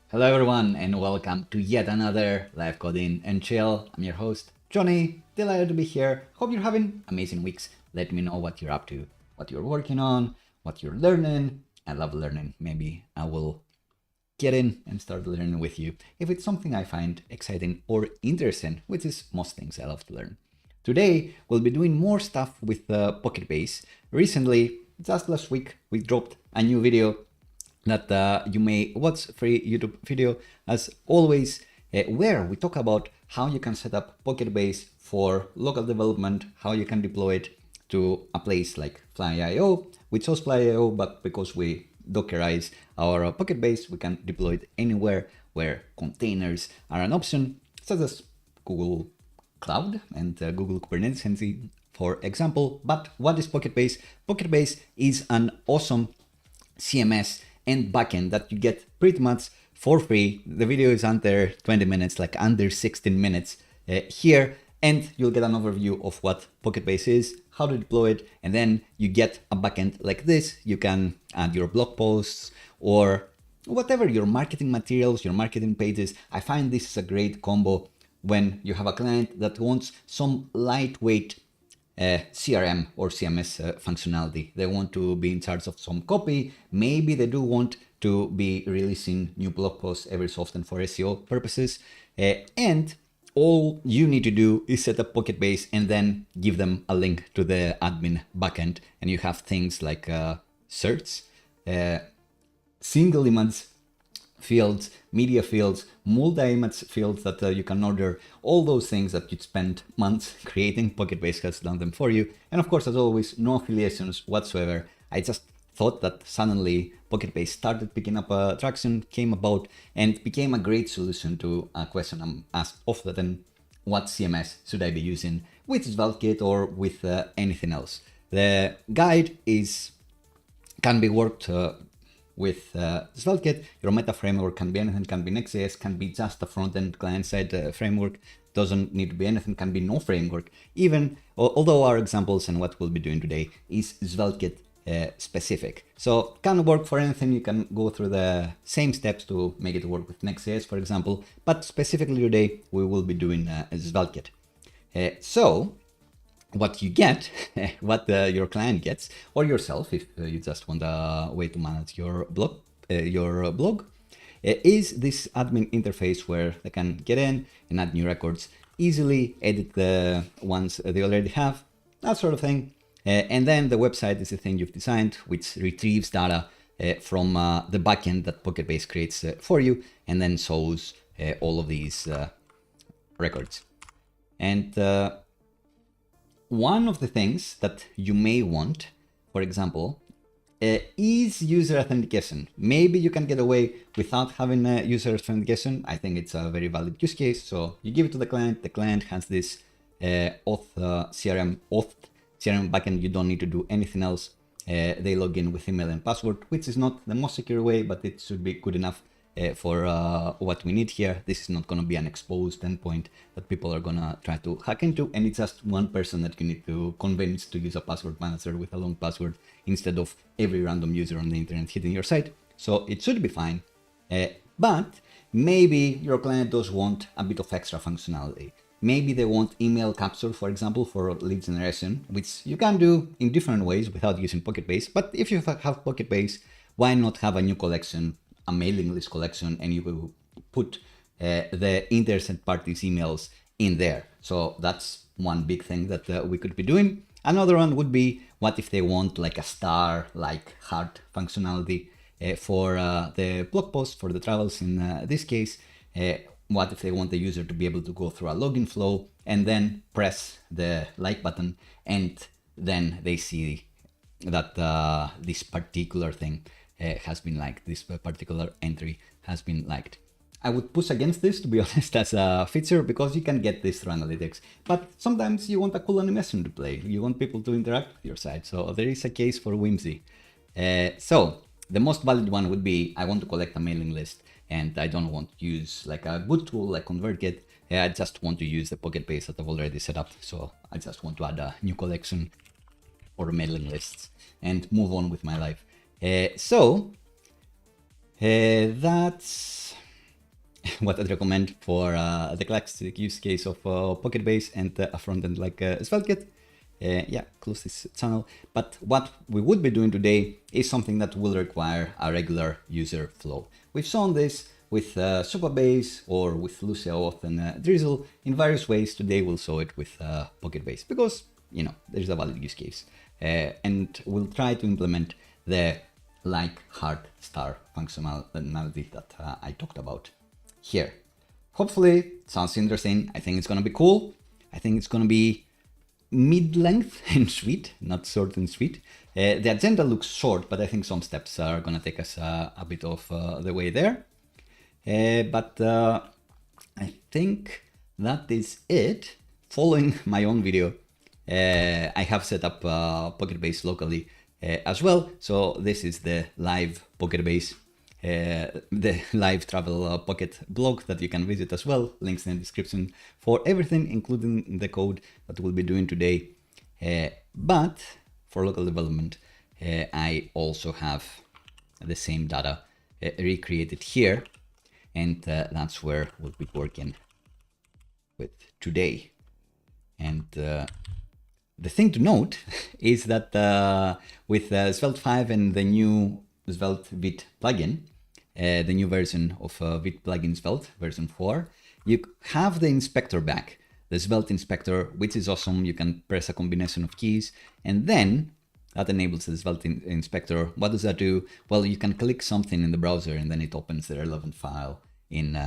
Hello everyone and welcome to yet another live coding and chill. I'm your host, Johnny. Delighted to be here. Hope you're having amazing weeks. Let me know what you're up to, what you're working on, what you're learning. I love learning. Maybe I will get in and start learning with you if it's something I find exciting or interesting, which is most things I love to learn. Today, we'll be doing more stuff with PocketBase. Recently, just last week, we dropped a new video that you may watch, free YouTube video as always, where we talk about how you can set up PocketBase for local development, how you can deploy it to a place like Fly.io. We chose Fly.io, but because we Dockerize our PocketBase, we can deploy it anywhere where containers are an option, such as Google Cloud and Google Kubernetes, for example. But what is PocketBase? PocketBase is an awesome CMS and backend that you get pretty much for free. The video is under 20 minutes, like under 16 minutes here, and you'll get an overview of what PocketBase is, how to deploy it, and then you get a backend like this. You can add your blog posts or whatever, your marketing materials, your marketing pages. I find this is a great combo when you have a client that wants some lightweight CRM or CMS functionality. They want to be in charge of some copy. Maybe they do want to be releasing new blog posts every so often for SEO purposes. And all you need to do is set up PocketBase and then give them a link to the admin backend. And you have things like search, single image fields, media fields, multi-image fields that you can order, all those things that you'd spend months creating. PocketBase has done them for you. And of course, as always, no affiliations whatsoever. I just thought that suddenly PocketBase started picking up traction, came about, and became a great solution to a question I'm asked often: what CMS should I be using with SvelteKit or with anything else? The guide can be worked with SvelteKit. Your meta framework can be anything, can be Next.js, can be just a front-end client-side framework, doesn't need to be anything, can be no framework. Even, although our examples and what we'll be doing today is SvelteKit specific. So can work for anything. You can go through the same steps to make it work with Next.js, for example, but specifically today, we will be doing SvelteKit. So what you get, what your client gets, or yourself, if you just want a way to manage your blog, is this admin interface where they can get in and add new records, easily edit the ones they already have, that sort of thing. And then the website is the thing you've designed, which retrieves data from the backend that PocketBase creates for you, and then shows all of these records. And one of the things that you may want, for example, is user authentication. Maybe you can get away without having user authentication. I think it's a very valid use case. So you give it to the client has this Auth CRM backend. You don't need to do anything else. They log in with email and password, which is not the most secure way, but it should be good enough for what we need here. This is not going to be an exposed endpoint that people are going to try to hack into, and it's just one person that you need to convince to use a password manager with a long password instead of every random user on the internet hitting your site. So it should be fine, but maybe your client does want a bit of extra functionality. Maybe they want email capture, for example, for lead generation, which you can do in different ways without using PocketBase. But if you have PocketBase, why not have a new collection, a mailing list collection, and you will put the interested parties' emails in there? So that's one big thing that we could be doing. Another one would be, what if they want like a star, like heart functionality for the blog post, for the travels in this case? What if they want the user to be able to go through a login flow and then press the like button, and then they see that this particular thing has been liked, this particular entry has been liked? I would push against this, to be honest, as a feature, because you can get this through analytics. But sometimes you want a cool animation to play. You want people to interact with your site. So there is a case for whimsy. So the most valid one would be, I want to collect a mailing list, and I don't want to use like a good tool like ConvertKit. I just want to use the PocketBase that I've already set up. So I just want to add a new collection or mailing lists and move on with my life. So that's what I'd recommend for the classic use case of PocketBase and a front end like SvelteKit. Yeah, close this channel. But what we would be doing today is something that will require a regular user flow. We've shown this with Supabase or with Lucia Auth and Drizzle in various ways. Today we'll show it with PocketBase because, you know, there's a valid use case. And we'll try to implement the like heart star functionality that I talked about here. Hopefully it sounds interesting. I think it's going to be cool. I think it's going to be mid-length and sweet, not short and sweet. The agenda looks short, but I think some steps are going to take us a bit of the way there. But I think that is it. Following my own video, I have set up PocketBase locally as well. So this is the live PocketBase, the live travel Pocket blog that you can visit as well. Links in the description for everything, including the code that we'll be doing today. But for local development, I also have the same data recreated here. And that's where we'll be working with today. And the thing to note is that with Svelte 5 and the new Svelte Vite plugin, the new version of Vite plugin Svelte, version 4, you have the inspector back, the Svelte inspector, which is awesome. You can press a combination of keys and then that enables the Svelte inspector. What does that do? Well, you can click something in the browser and then it opens the relevant file in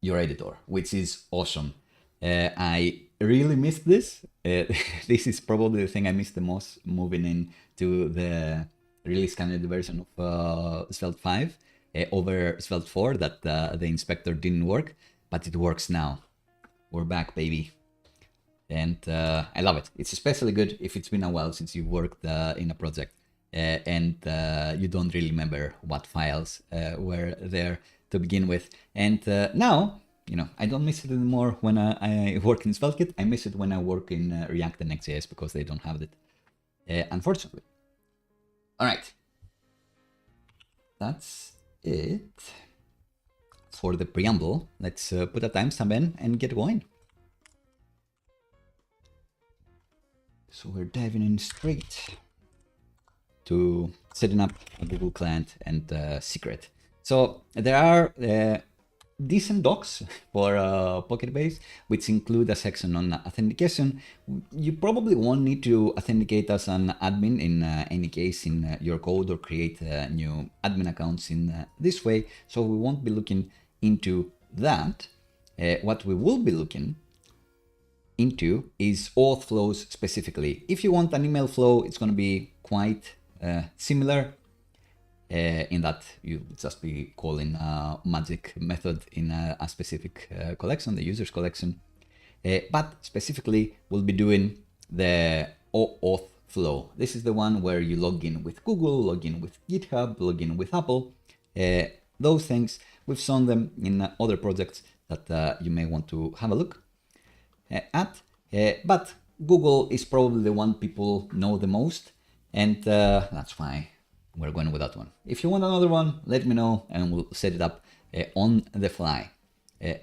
your editor, which is awesome. I really missed this. This is probably the thing I missed the most moving into the release candidate version of Svelte 5 over Svelte 4, that the inspector didn't work, but it works now. We're back, baby. And I love it. It's especially good if it's been a while since you worked in a project and you don't really remember what files were there to begin with. And now, you know, I don't miss it anymore when I work in SvelteKit. I miss it when I work in React and Next.js because they don't have it, unfortunately. All right. That's it for the preamble. Let's put a timestamp in and get going. So we're diving in straight to setting up a Google client and secret. So there are decent docs for PocketBase, which include a section on authentication. You probably won't need to authenticate as an admin in any case in your code or create new admin accounts in this way. So we won't be looking into that. What we will be looking into is auth flows specifically. If you want an email flow, it's going to be quite similar in that you just be calling a magic method in a specific collection, the user's collection. But specifically, we'll be doing the OAuth flow. This is the one where you log in with Google, log in with GitHub, log in with Apple. Those things, we've shown them in other projects that you may want to have a look at. But Google is probably the one people know the most, and that's why we're going with that one. If you want another one, let me know and we'll set it up on the fly.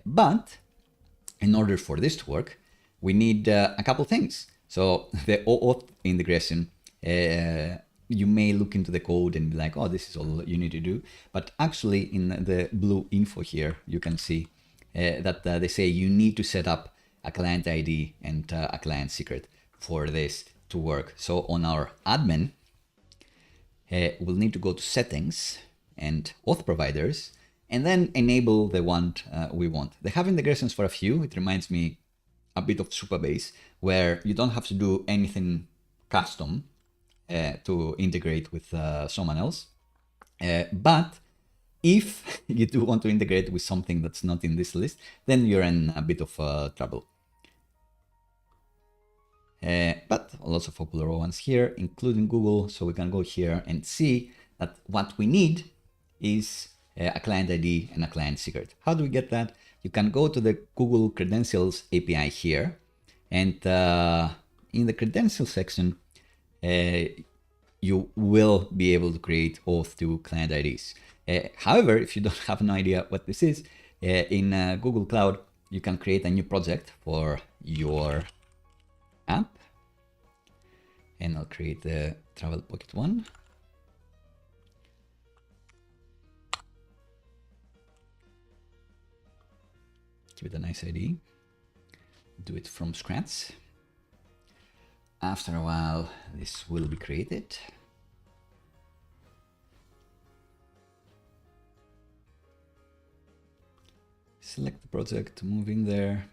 But in order for this to work, we need a couple things. So the OAuth integration, you may look into the code and be like, oh, this is all you need to do. But actually in the blue info here, you can see that they say you need to set up a client ID and a client secret for this to work. So on our admin, we'll need to go to settings and auth providers and then enable the one we want. They have integrations for a few. It reminds me a bit of Supabase, where you don't have to do anything custom to integrate with someone else. But if you do want to integrate with something that's not in this list, then you're in a bit of trouble. But lots of popular ones here, including Google. So we can go here and see that what we need is a client ID and a client secret. How do we get that? You can go to the Google Credentials API here, and in the credentials section, you will be able to create OAuth2 client IDs. However, if you don't have no idea what this is, in Google Cloud, you can create a new project for your app. And I'll create the Travel Pocket one. Give it a nice ID. Do it from scratch. After a while, this will be created. Select the project, move in there.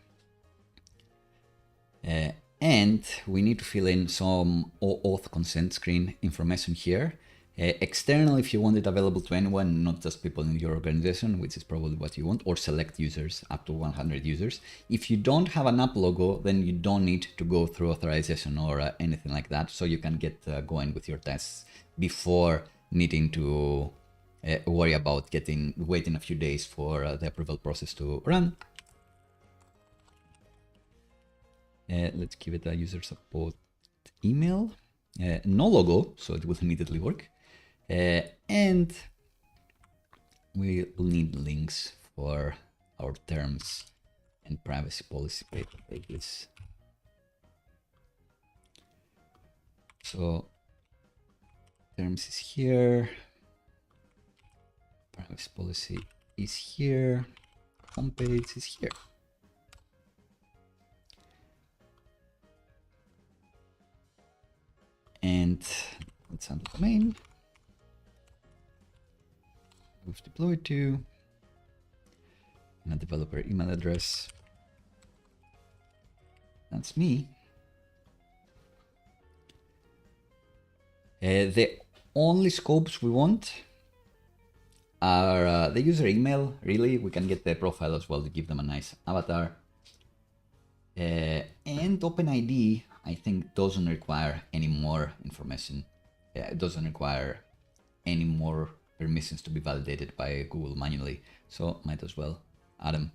And we need to fill in some OAuth consent screen information here. External, if you want it available to anyone, not just people in your organization, which is probably what you want, or select users, up to 100 users. If you don't have an app logo, then you don't need to go through authorization or anything like that. So you can get going with your tests before needing to worry about waiting a few days for the approval process to run. Let's give it a user support email. No logo, so it will immediately work. And we will need links for our terms and privacy policy pages. So terms is here, privacy policy is here, homepage is here. And let's add the domain. We've deployed to, and a developer email address. That's me. The only scopes we want are the user email. Really, we can get the profile as well to give them a nice avatar. And OpenID, I think, doesn't require any more information. It doesn't require any more permissions to be validated by Google manually. So might as well add them.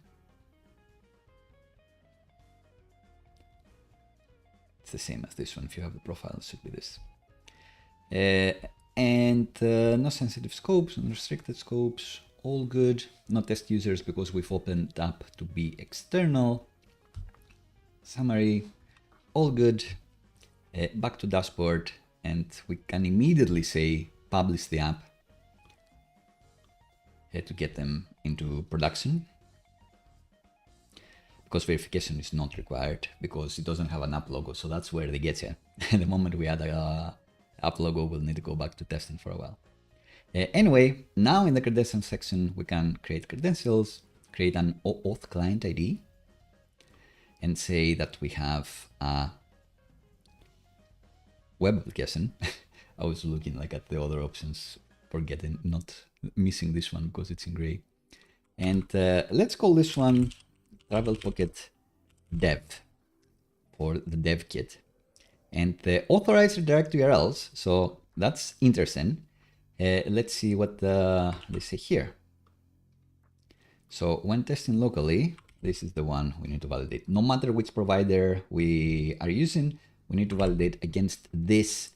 It's the same as this one. If you have the profile, it should be this. And no sensitive scopes, unrestricted scopes, all good. No test users because we've opened up to be external. Summary, all good. Back to dashboard, and we can immediately say publish the app to get them into production, because verification is not required because it doesn't have an app logo. So that's where they get you. The moment we add a app logo, we'll need to go back to testing for a while. Anyway, now in the credentials section, we can create credentials, create an OAuth client ID, and say that we have a web application. I was looking like at the other options, forgetting, not missing this one because it's in gray. And let's call this one Travel Pocket Dev for the dev kit. And the authorized redirect URLs, so that's interesting. Let's see what they say here. So when testing locally, this is the one we need to validate. No matter which provider we are using, we need to validate against this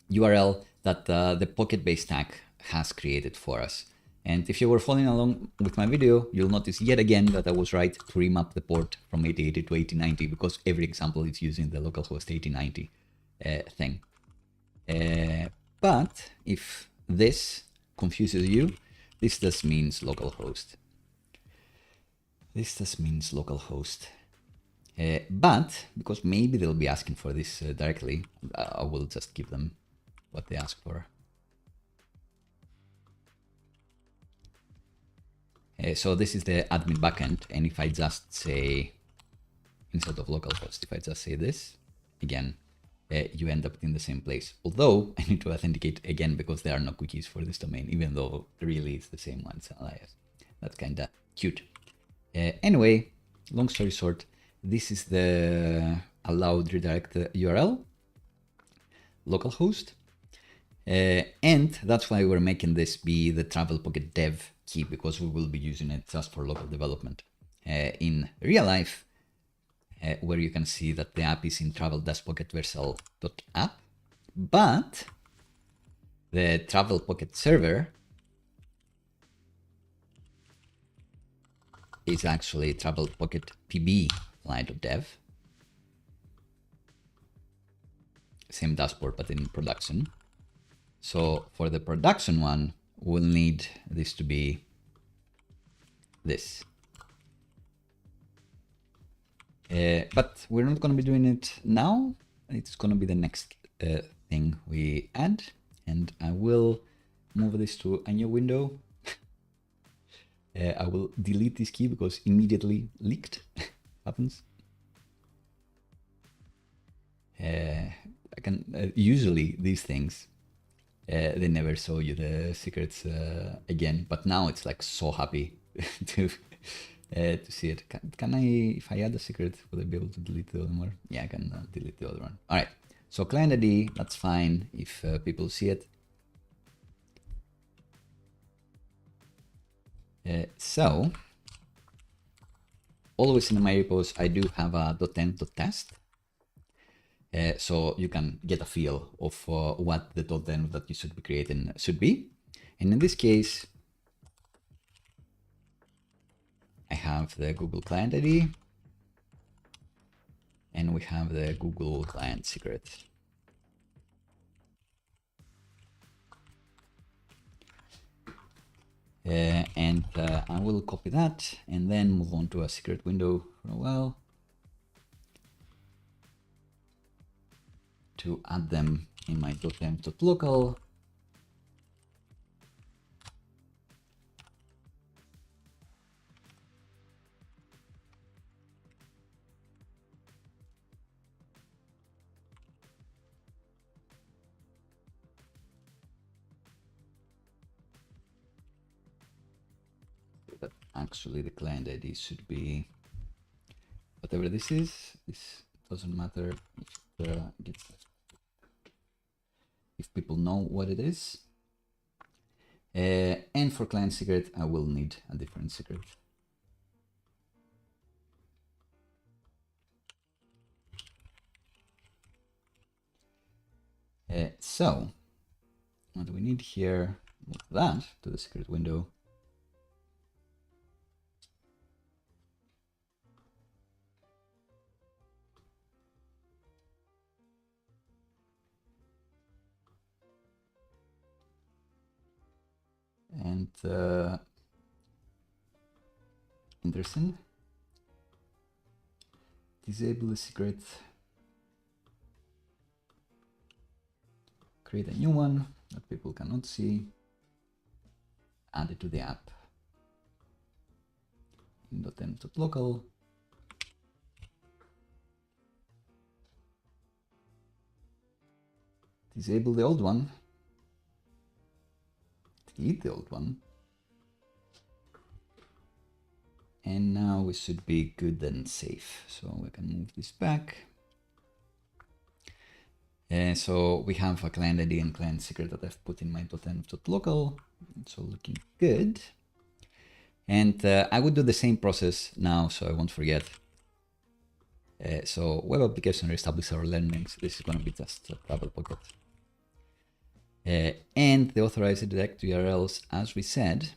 URL that the PocketBase tag has created for us. And if you were following along with my video, you'll notice yet again that I was right to remap the port from 8080 to 8090 because every example is using the localhost 8090 thing. But if this confuses you, this just means localhost. This just means localhost. But because maybe they'll be asking for this directly, I will just give them what they ask for. So this is the admin backend, and if I just say, instead of localhost, if I just say this, again, you end up in the same place. Although I need to authenticate again because there are no cookies for this domain, even though really it's the same one. So that's kind of cute. Anyway, long story short, this is the allowed redirect URL, localhost. And that's why we're making this be the Travel Pocket Dev key, because we will be using it just for local development. In real life, where you can see that the app is in travel-pocket-versal.app, but The Travel Pocket server is actually Travel Pocket PB client.dev. Same dashboard, but in production. So for the production one, we'll need this to be this. But we're not going to be doing it now. It's going to be the next thing we add. And I will move this to a new window. I will delete this key because immediately leaked happens. I can usually these things they never show you the secrets again, but now it's like so happy to see it. Can I, if I add a secret, will I be able to delete the other one? Yeah, I can delete the other one. All right, so client ID, that's fine if people see it. So always in my repos, I do have a .env.test. So you can get a feel of what the .env that you should be creating should be. And in this case, I have the Google Client ID and we have the Google Client secret. And I will copy that and then move on to a secret window for a while to add them in my .env.local. But actually the client ID should be whatever this is. This doesn't matter if people know what it is. And for client secret, I will need a different secret. So what do we need here? Move that to the secret window. And interesting. Disable the secret. Create a new one that people cannot see. Add it to the app. In .env.local. Disable the old one. Delete the old one. And now we should be good and safe. So we can move this back. So we have a client ID and client secret that I've put in my .env.local. It's all looking good. And I would do the same process now so I won't forget. So web application establish our learnings. This is going to be just a Travel Pocket. And the authorized direct URLs, as we said,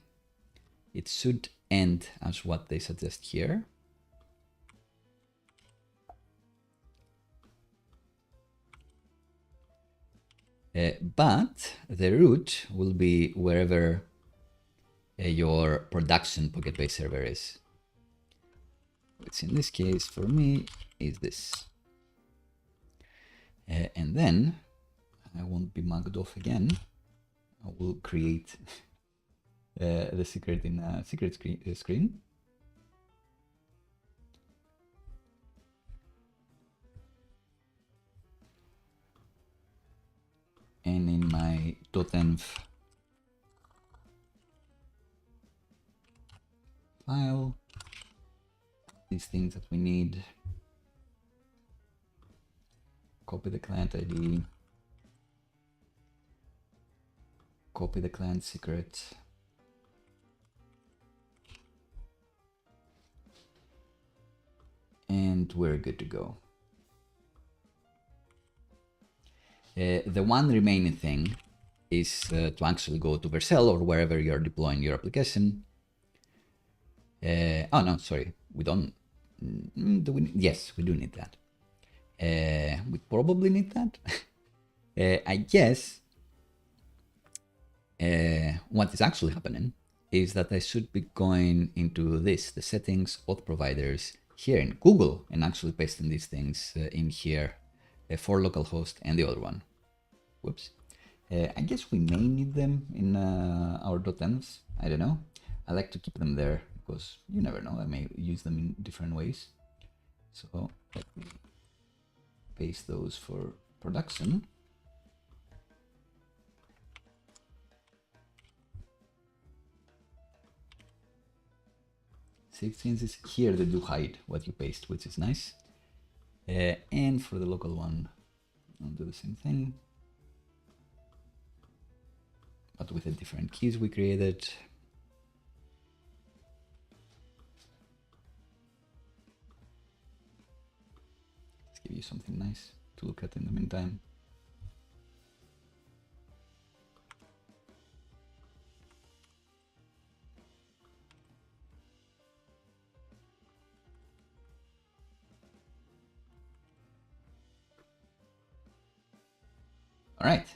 it should end as what they suggest here. But the root will be wherever your production PocketBase server is. Which in this case for me is this. And then I won't be mugged off again. I will create the secret in a secret screen. And in my .env file, these things that we need, copy the client ID, copy the client secret, and we're good to go. The one remaining thing is to actually go to Vercel or wherever you're deploying your application. Oh no, sorry, we don't. Yes, we do need that. We probably need that. I guess what is actually happening is that I should be going into this, the settings, auth providers here in Google, and actually pasting these things in here for localhost and the other one. Whoops. I guess we may need them in our .envs. I don't know. I like to keep them there because you never know. I may use them in different ways. So let me paste those for production. Since it's here, they do hide what you paste, which is nice. And for the local one, I'll do the same thing, but with the different keys we created. Let's give you something nice to look at in the meantime. All right.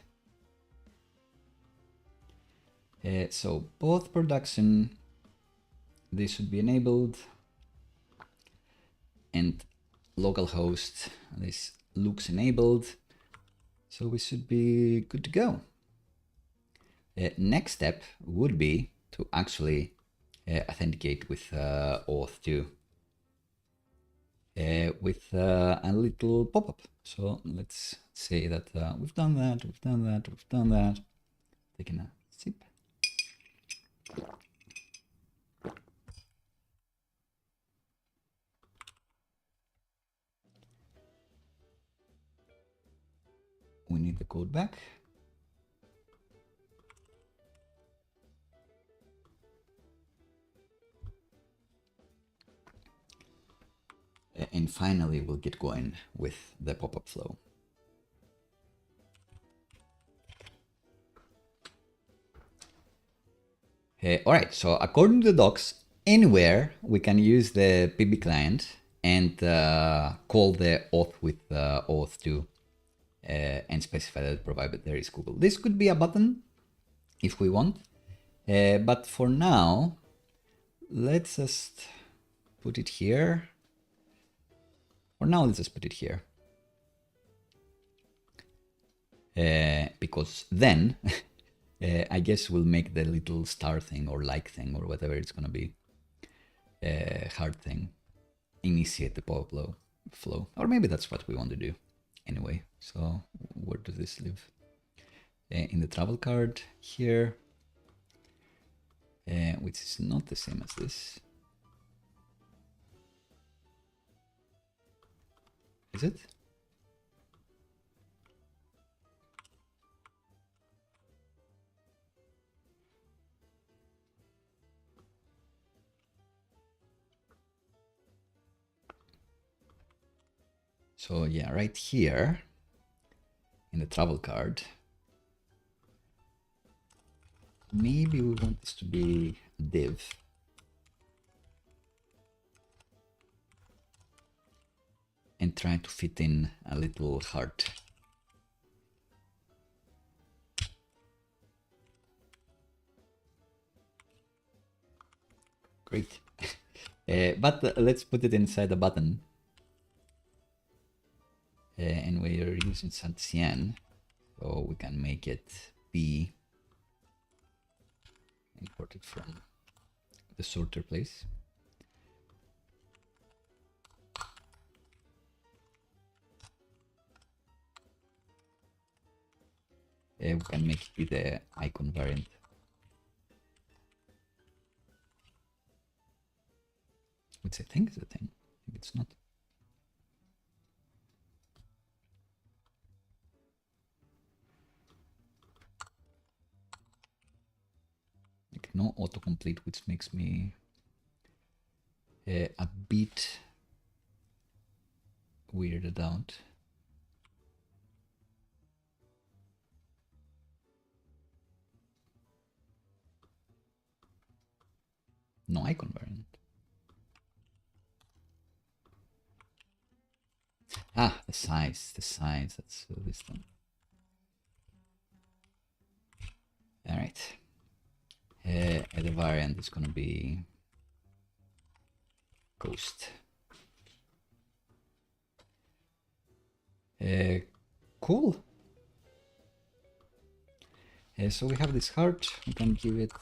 So both production, they should be enabled, and localhost, this looks enabled. So we should be good to go. Next step would be to actually authenticate with OAuth2 with a little pop-up. So let's say that we've done that, we've done that, we've done that. Taking a sip. We need the code back. And finally, we'll get going with the pop-up flow. All right, so according to the docs, anywhere we can use the PB client and call the auth with OAuth2 and specify that provided there is Google. This could be a button if we want, but for now, let's just put it here. For now, let's just put it here. Because then I guess we'll make the little star thing or like thing or whatever it's going to be, hard thing, initiate the pop-up flow. Or maybe that's what we want to do anyway. So where does this live? In the travel card here, which is not the same as this. Is it? So yeah, right here in the travel card, maybe we want this to be div. And try to fit in a little heart. Great. But let's put it inside a button. And we are using Saint-Cien, so we can make it be imported from the sorter place. We can make it be the icon variant. Which I think is a thing. I think it's not. Like no autocomplete, which makes me a bit weirded out. No icon variant. Ah, the size, that's this one. All right. The variant is gonna be Ghost. Cool. So we have this heart. We can give it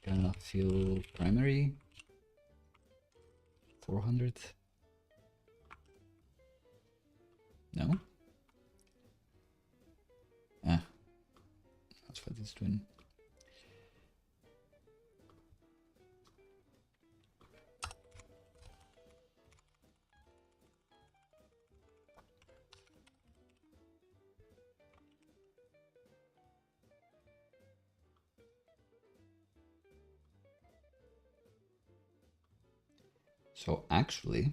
kind of fill primary 400. No. Ah, that's what it's doing. So actually,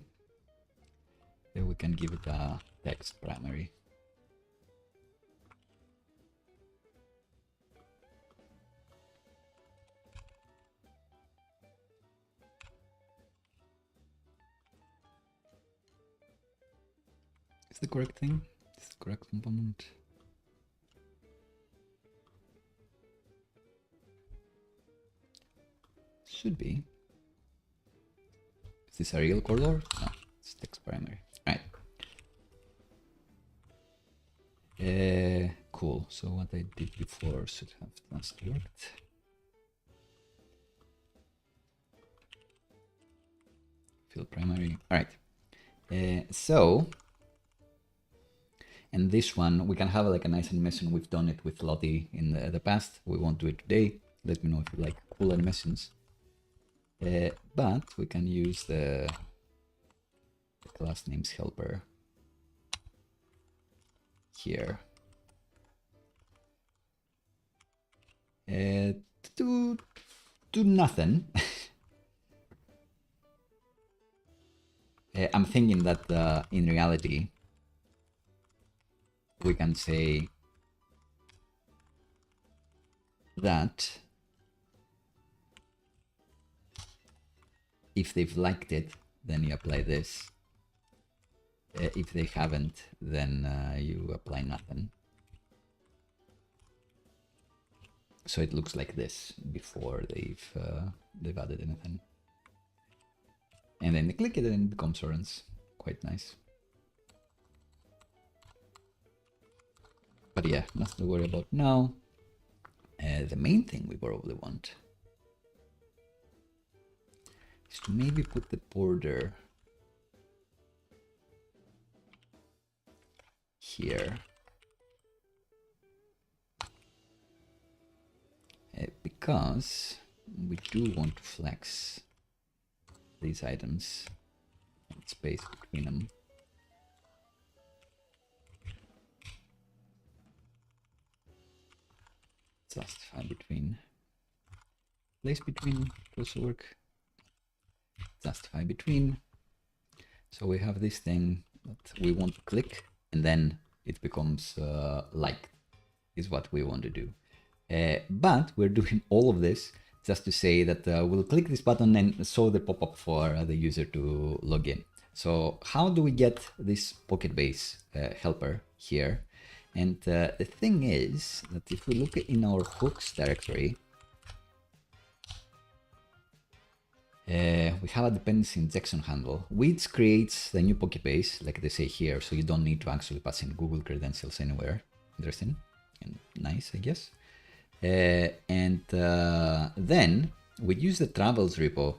we can give it a text primary. Is the correct thing? Is the correct component? Should be. Is this a real corridor? No, it's text primary. Right. Cool. So what I did before should have just worked. Fill primary. All right. So, and this one we can have like a nice animation. We've done it with Lottie in the past. We won't do it today. Let me know if you like cool animations. But we can use the class names helper here to do nothing. I'm thinking that in reality we can say that if they've liked it, then you apply this. If they haven't, then you apply nothing. So it looks like this before they've added anything. And then they click it and it becomes orange. Quite nice. But yeah, nothing to worry about now. The main thing we probably want is to maybe put the border here. Because we do want to flex these items and space between them. Justify between. Place between also work. Justify between. So we have this thing that we want to click, and then it becomes like is what we want to do. But we're doing all of this just to say that we'll click this button and show the pop-up for the user to log in. So how do we get this PocketBase helper here? And the thing is that if we look in our hooks directory, we have a dependency injection handle, which creates the new PocketBase, like they say here, so you don't need to actually pass in Google credentials anywhere. Interesting and nice, I guess. And then we use the travels repo.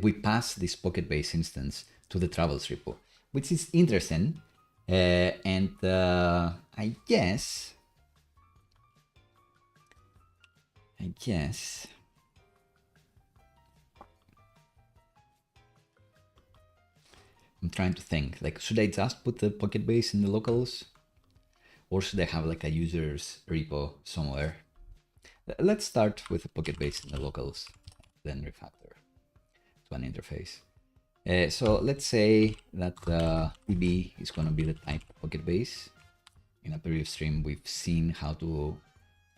We pass this PocketBase instance to the travels repo, which is interesting. And I guess I'm trying to think, like, should I just put the PocketBase in the locals, or should I have like a user's repo somewhere? Let's start with the PocketBase in the locals, then refactor to an interface. So let's say that EB is going to be the type PocketBase. In a previous stream, we've seen how to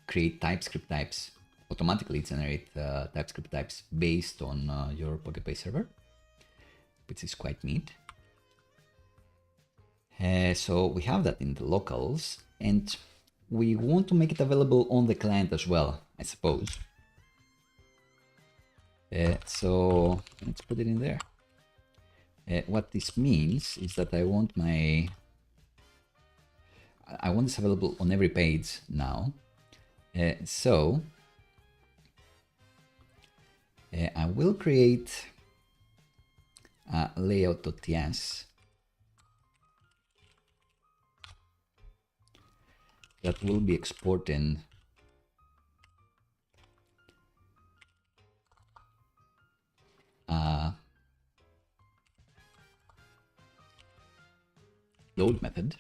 create TypeScript types automatically generate TypeScript types based on your PocketBase server, which is quite neat. So we have that in the locals, and we want to make it available on the client as well, I suppose. So let's put it in there. What this means is that I want this available on every page now. So I will create a layout.ts that will be exporting a load method.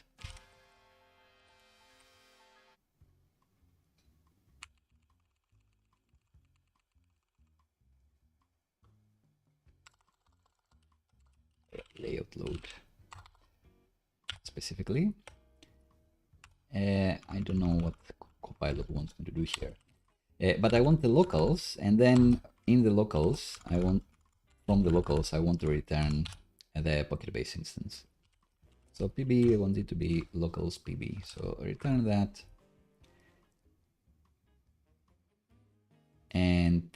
Layout load specifically. I don't know what Copilot wants me to do here, but I want the locals, and then in the locals, from the locals, I want to return the PocketBase instance. So PB, I want it to be locals PB. So return that, and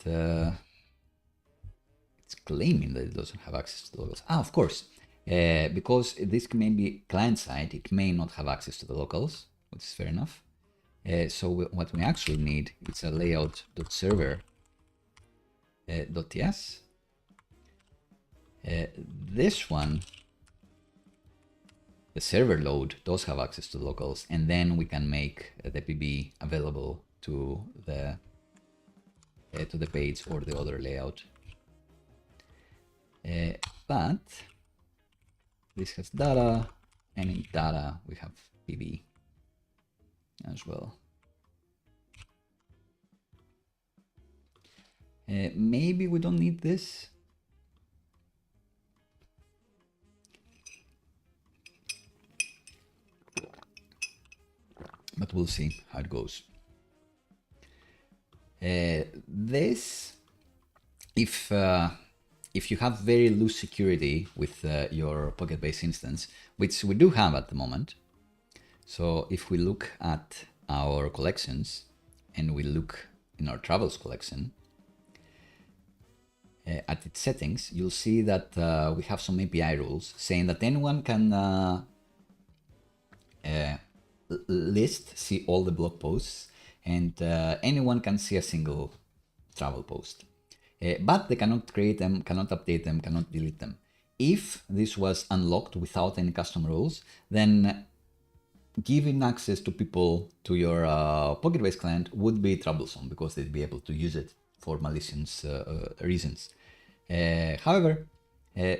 it's claiming that it doesn't have access to the locals. Ah, of course, because this may be client side, it may not have access to the locals, which is fair enough. So what we actually need is a layout.server.ts. This one, the server load, does have access to the locals, and then we can make the PB available to the page or the other layout. But this has data, and in data we have PB as well. Maybe we don't need this. But we'll see how it goes. This, if you have very loose security with your PocketBase instance, which we do have at the moment. So if we look at our collections and we look in our travels collection, at its settings, you'll see that we have some API rules saying that anyone can see all the blog posts, and anyone can see a single travel post. But they cannot create them, cannot update them, cannot delete them. If this was unlocked without any custom rules, then giving access to people to your PocketBase client would be troublesome because they'd be able to use it for malicious reasons. However,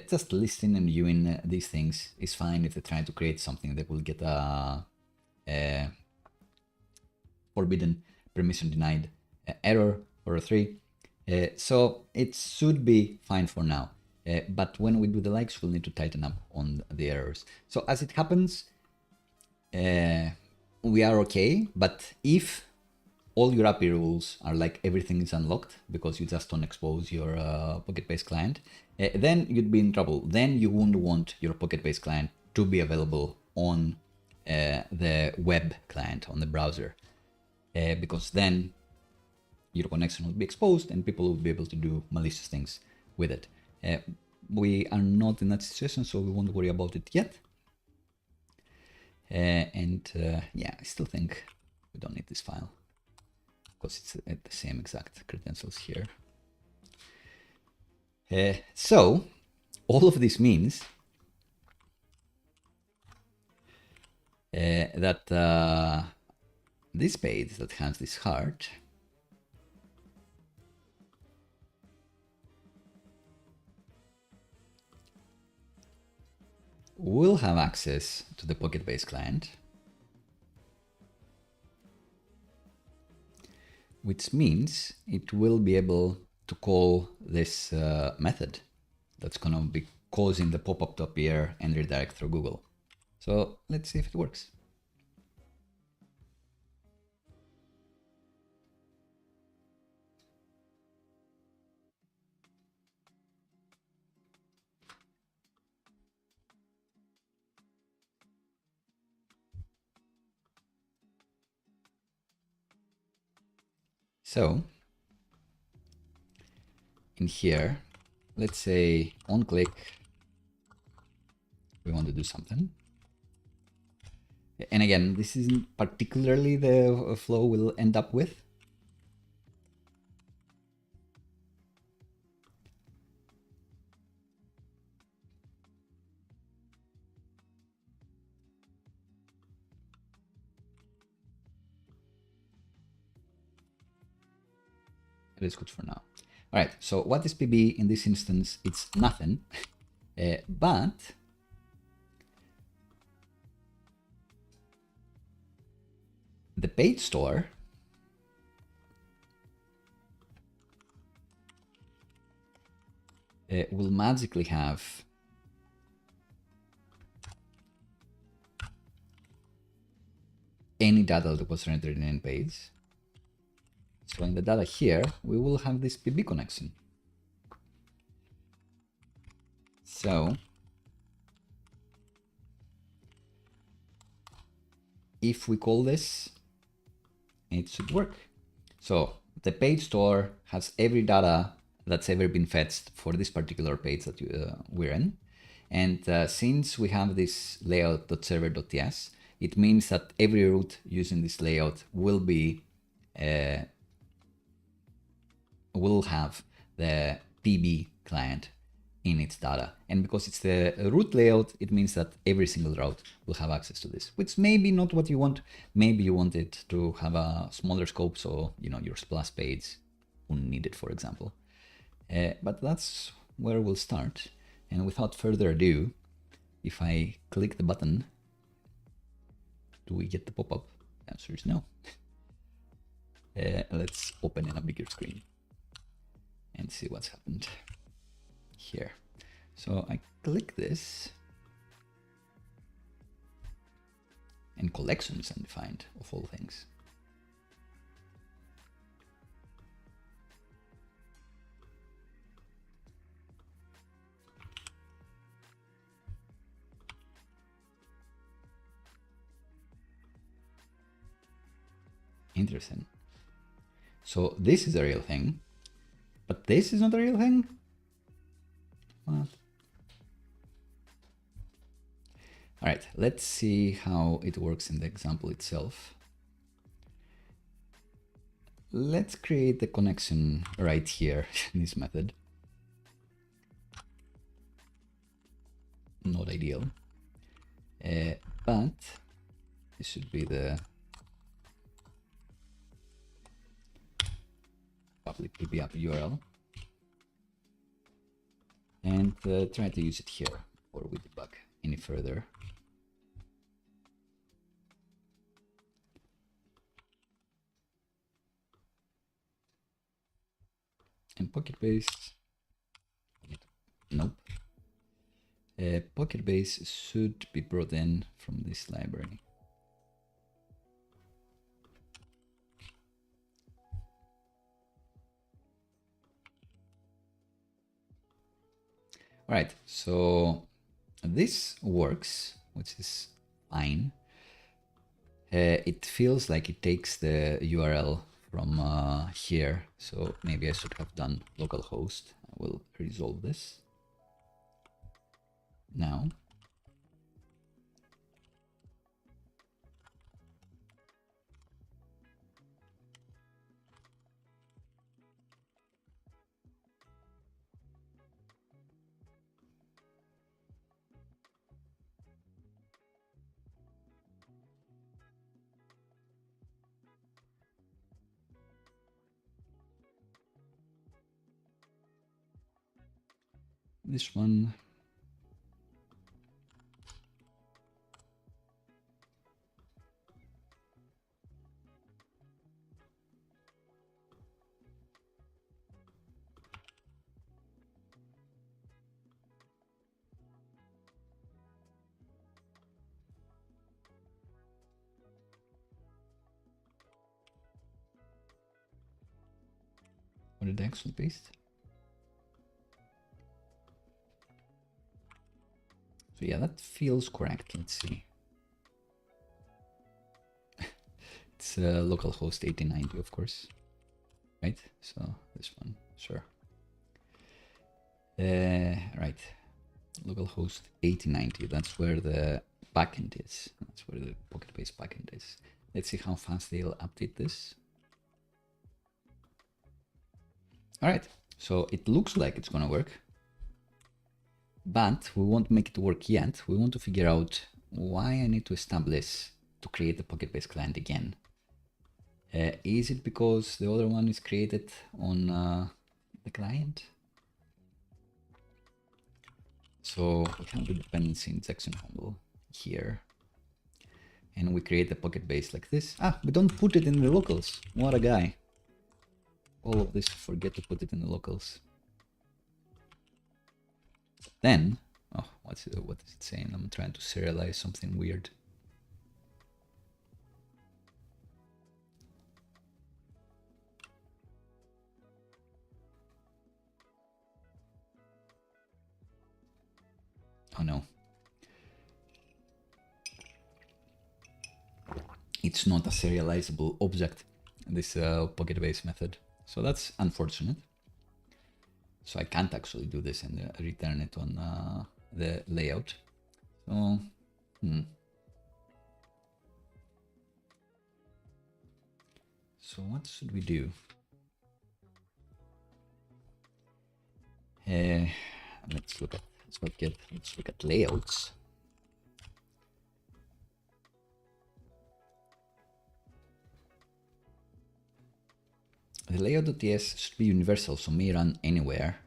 just listing and viewing these things is fine if they're trying to create something that will get a forbidden, permission denied error or a 3. So it should be fine for now. But when we do the likes, we'll need to tighten up on the errors. So as it happens, we are okay. But if all your API rules are like everything is unlocked because you just don't expose your PocketBase client, then you'd be in trouble. Then you wouldn't want your PocketBase client to be available on the web client, on the browser, because then your connection would be exposed and people would be able to do malicious things with it. We are not in that situation, so we won't worry about it yet. Yeah, I still think we don't need this file because it's at the same exact credentials here. So all of this means that this page that has this heart will have access to the PocketBase client, which means it will be able to call this method that's going to be causing the pop-up to appear and redirect through Google. So let's see if it works. So in here, let's say on click, we want to do something. And again, this isn't particularly the flow we'll end up with. It is good for now. All right, so what is PB in this instance? It's nothing, but the page store will magically have any data that was rendered in any page. So in the data here, we will have this PB connection. So if we call this, it should work. So the page store has every data that's ever been fetched for this particular page that we're in. And since we have this layout.server.ts, it means that every route using this layout will be will have the PB client in its data. And because it's the root layout, it means that every single route will have access to this, which may be not what you want. Maybe you want it to have a smaller scope, so your splash page wouldn't need it, for example. But that's where we'll start. And without further ado, if I click the button, do we get the pop-up? The answer is no. Let's open in a bigger screen and see what's happened here. So I click this, and collections undefined of all things. Interesting. So this is a real thing, but this is not a real thing? What? All right, let's see how it works in the example itself. Let's create the connection right here in this method. Not ideal, but it should be the public PB app URL, and try to use it here before we debug any further. And PocketBase, nope. PocketBase should be brought in from this library. All right, so this works, which is fine. It feels like it takes the URL from here, so maybe I should have done localhost. I will resolve this now. This one. What did I actually paste? So yeah, that feels correct. Let's see. It's localhost 8090, of course. right? So this one, sure. Right, localhost 8090, that's where the backend is. That's where the PocketBase backend is. Let's see how fast they'll update this. All right, so it looks like it's gonna work, but we won't make it work yet. We want to figure out why I need to establish to create the PocketBase client again. Is it because the other one is created on the client? So we have the dependency injection handle here, and we create the PocketBase like this. Ah, but don't put it in the locals. What a guy. All of this, forget to put it in the locals. Then, oh, what is it saying? I'm trying to serialize something weird. Oh no. It's not a serializable object, this PocketBase method. So that's unfortunate. So I can't actually do this and return it on the layout. So, So what should we do? Let's look at SvelteKit. Let's look at layouts. The layout.ts should be universal, so may run anywhere.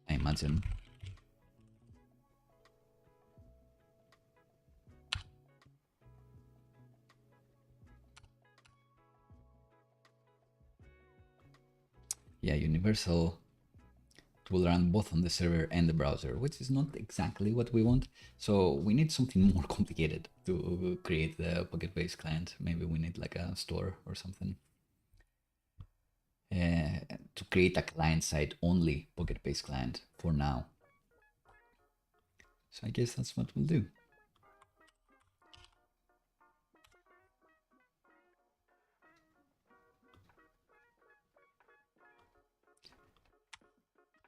I imagine. Yeah, universal. It will run both on the server and the browser, which is not exactly what we want. So we need something more complicated to create the PocketBase client. Maybe we need like a store or something. To create a client-side only PocketBase client for now. So I guess that's what we'll do.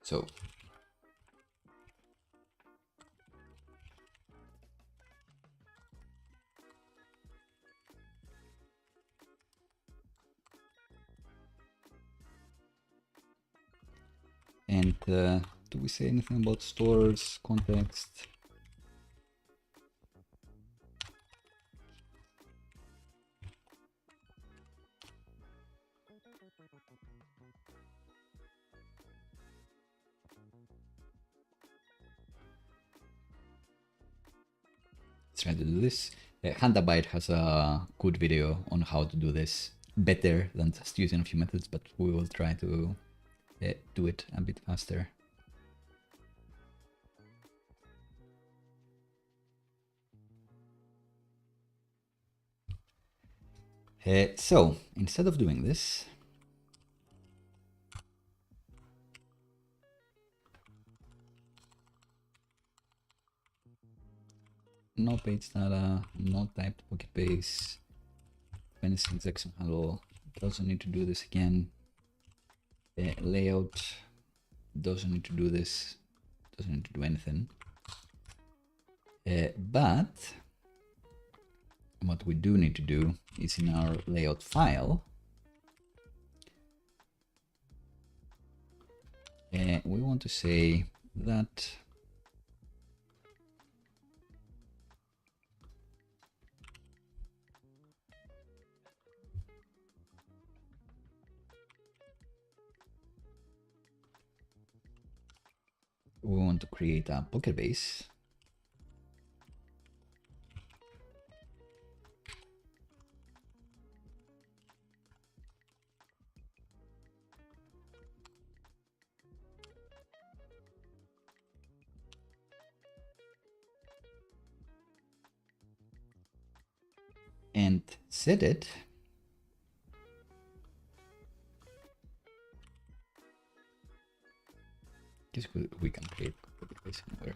So and do we say anything about stores, context? Let's try to do this. Handabyte has a good video on how to do this better than just using a few methods, but we will try to do it a bit faster. So instead of doing this, no page data, no typed PocketBase, dependency injection handle, doesn't need to do this again. Layout doesn't need to do this, doesn't need to do anything. But what we do need to do is in our layout file, we want to say that we want to create a PocketBase and set it Guess we can create PocketBase anywhere.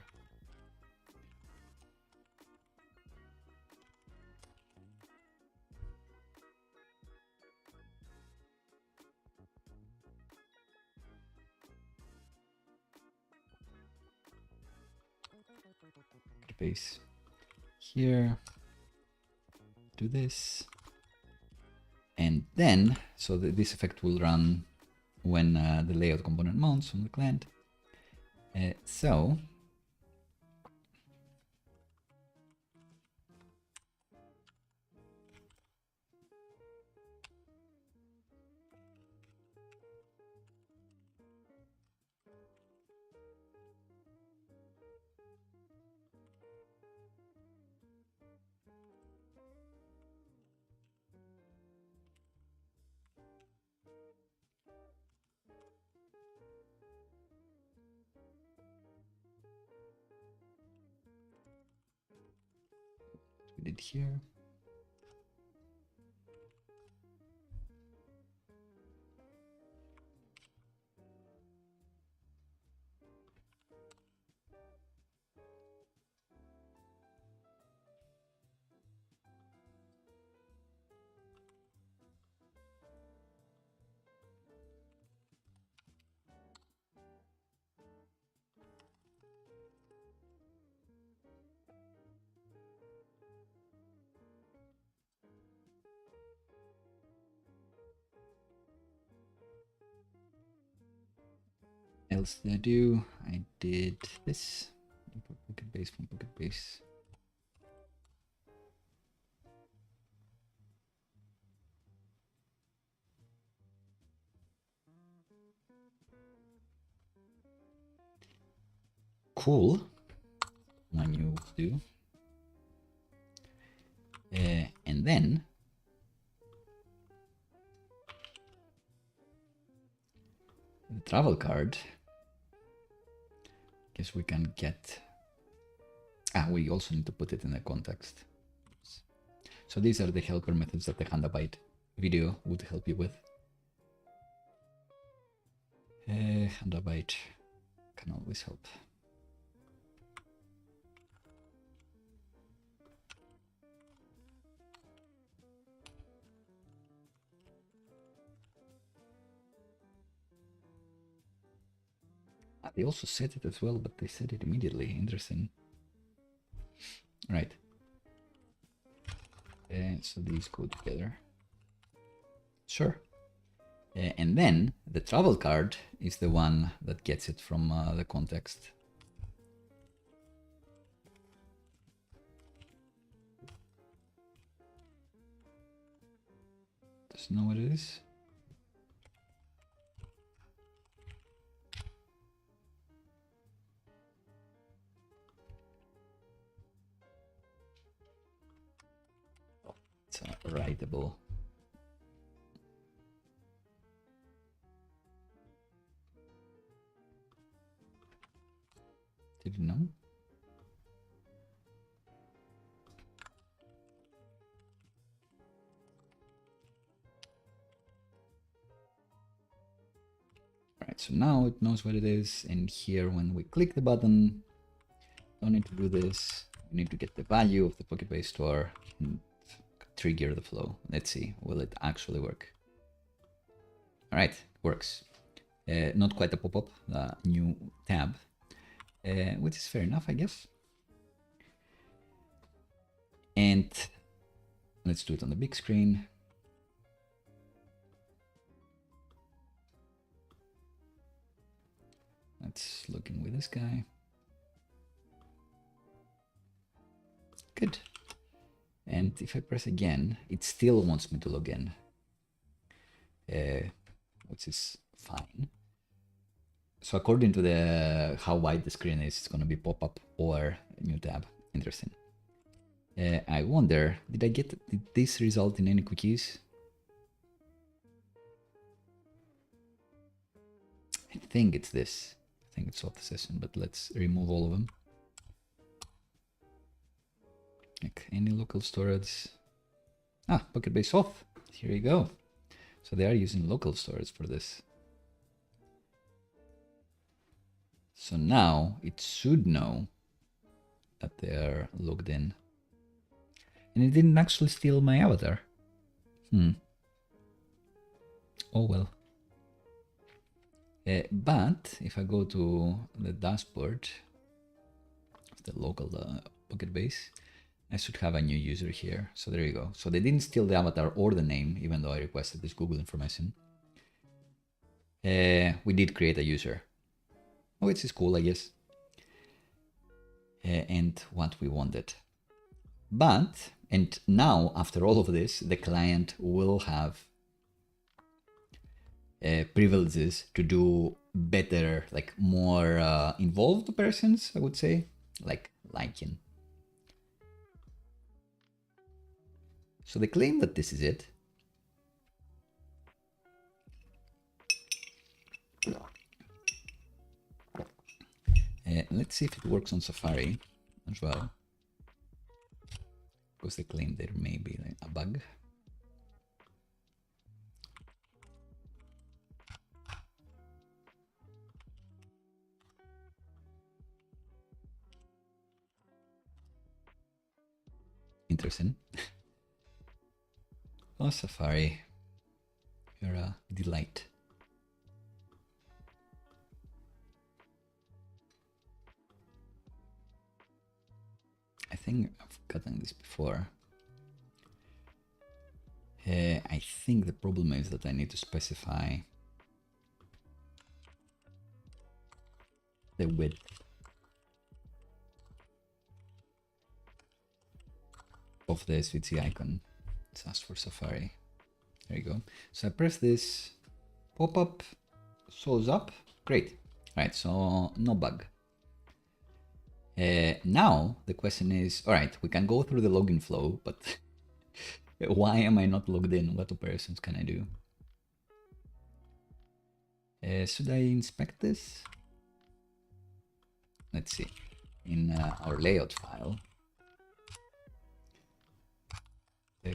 PocketBase here. Do this. And then, so this effect will run when the layout component mounts on the client. So we did here. Else did I do? I did this. PocketBase from PocketBase. Cool. When you do. And then the travel card. Guess we can get. We also need to put it in a context. So these are the helper methods that the Handabyte video would help you with. Handabyte can always help. They also said it as well, but they said it immediately. Interesting. Right. So these go together. Sure. And then the travel card is the one that gets it from the context. Doesn't know what it is. It's writable. Did you know? Alright, so now it knows what it is, and here when we click the button, don't need to do this. We need to get the value of the PocketBase store and trigger the flow. Let's see, will it actually work? Alright, works. Not quite a pop-up, a new tab, which is fair enough, I guess. And let's do it on the big screen. Let's log in with this guy. Good. And if I press again, it still wants me to log in, which is fine. So according to the how wide the screen is, it's going to be pop-up or a new tab. Interesting. I wonder, did this result in any cookies? I think it's this. I think it's Auth session, but let's remove all of them. Like any local storage. PocketBase Auth. Here you go. So they are using local storage for this. So now it should know that they're logged in. And it didn't actually steal my avatar. Oh well. But if I go to the dashboard of the local PocketBase, I should have a new user here. So there you go. So they didn't steal the avatar or the name, even though I requested this Google information. We did create a user, which is cool, I guess. And what we wanted. But, and now after all of this, the client will have privileges to do better, like more involved operations, I would say, like liking. So they claim that this is it. Let's see if it works on Safari as well, because they claim there may be a bug. Interesting. Oh, Safari, you're a delight. I think I've gotten this before. I think the problem is that I need to specify the width of the SVG icon. It's asked for Safari. There you go. So I press this, pop-up shows up. Great. All right, so no bug. Now the question is, all right, we can go through the login flow, but why am I not logged in? What operations can I do? Should I inspect this? Let's see. In our layout file,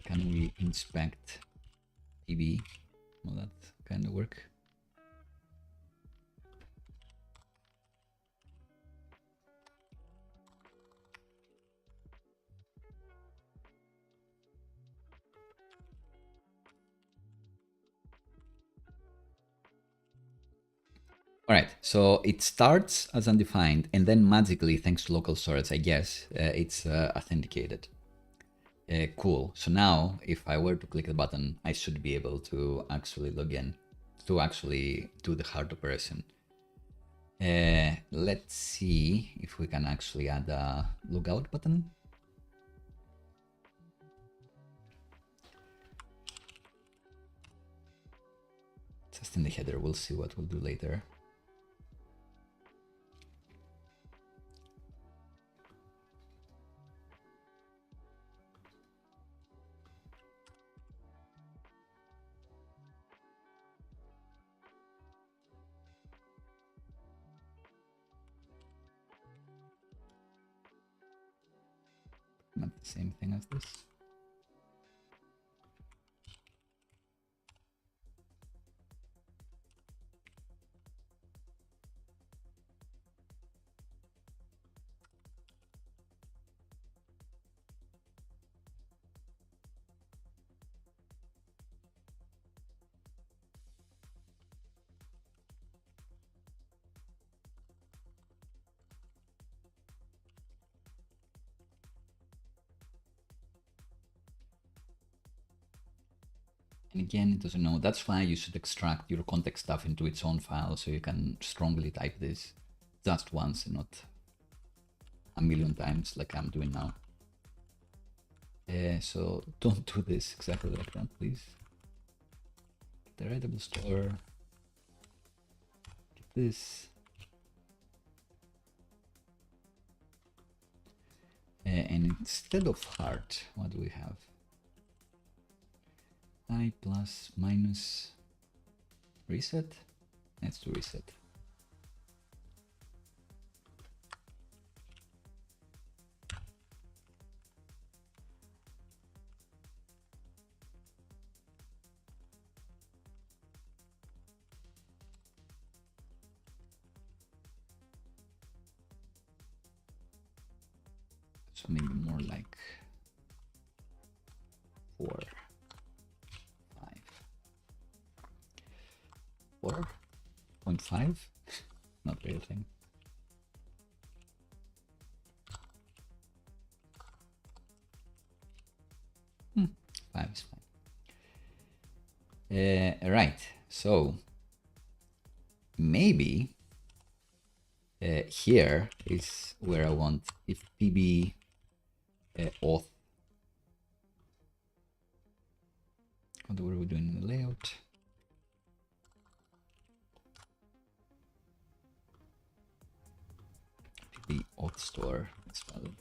can we inspect PB? Will that kind of work? All right, so it starts as undefined, and then magically, thanks to local storage, I guess, it's authenticated. Cool. So now, if I were to click the button, I should be able to actually log in, to actually do the hard operation. Let's see if we can actually add a logout button. Just in the header, we'll see what we'll do later. Not the same thing as this. And again, it doesn't know. That's why you should extract your context stuff into its own file so you can strongly type this just once and not a million times like I'm doing now. So don't do this exactly like that, please. The writable store. Get this. And instead of heart, what do we have? I plus minus reset. Let's do reset. So maybe more like 4, 5, 4.5. Not really a thing. Hmm. 5 is fine. Right. So maybe here is where I want if pb auth. What were we doing in the layout? The auth store is valid.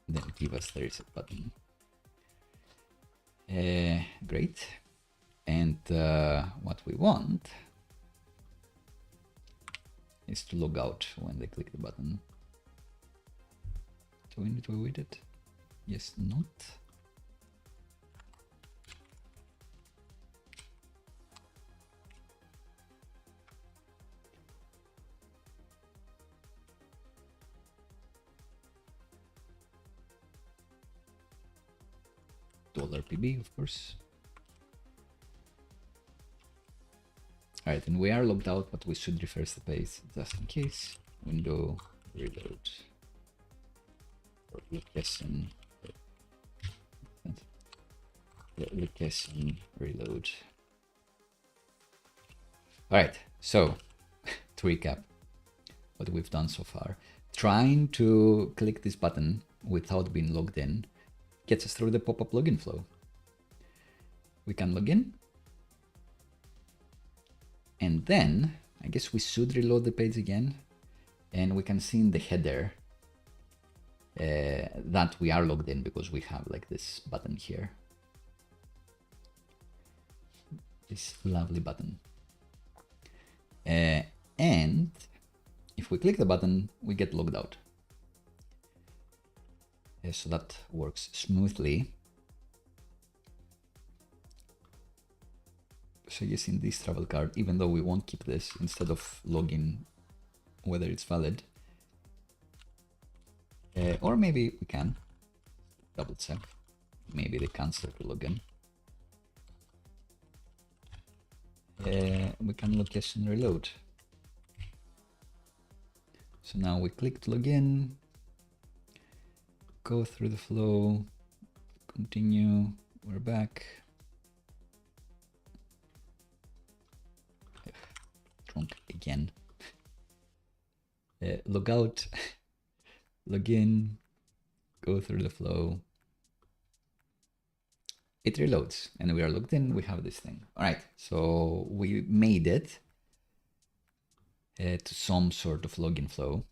Then give us the reset button. Great. And what we want is to log out when they click the button. Do we need to avoid it? Yes, not. $PB, of course. All right, and we are logged out, but we should refresh the page just in case. Window reload. Or location. Location reload. All right, so to recap what we've done so far, trying to click this button without being logged in gets us through the pop-up login flow. We can log in, and then I guess we should reload the page again, and we can see in the header that we are logged in because we have like this button here, this lovely button. And if we click the button, we get logged out. So that works smoothly. So yes, in this travel card, even though we won't keep this, instead of logging whether it's valid, or maybe we can double check. Maybe they cancel the login. We can location reload. So now we click to login, go through the flow, continue, we're back. Drunk again. Log out, log in, go through the flow. It reloads and we are logged in. We have this thing. All right, so we made it to some sort of login flow.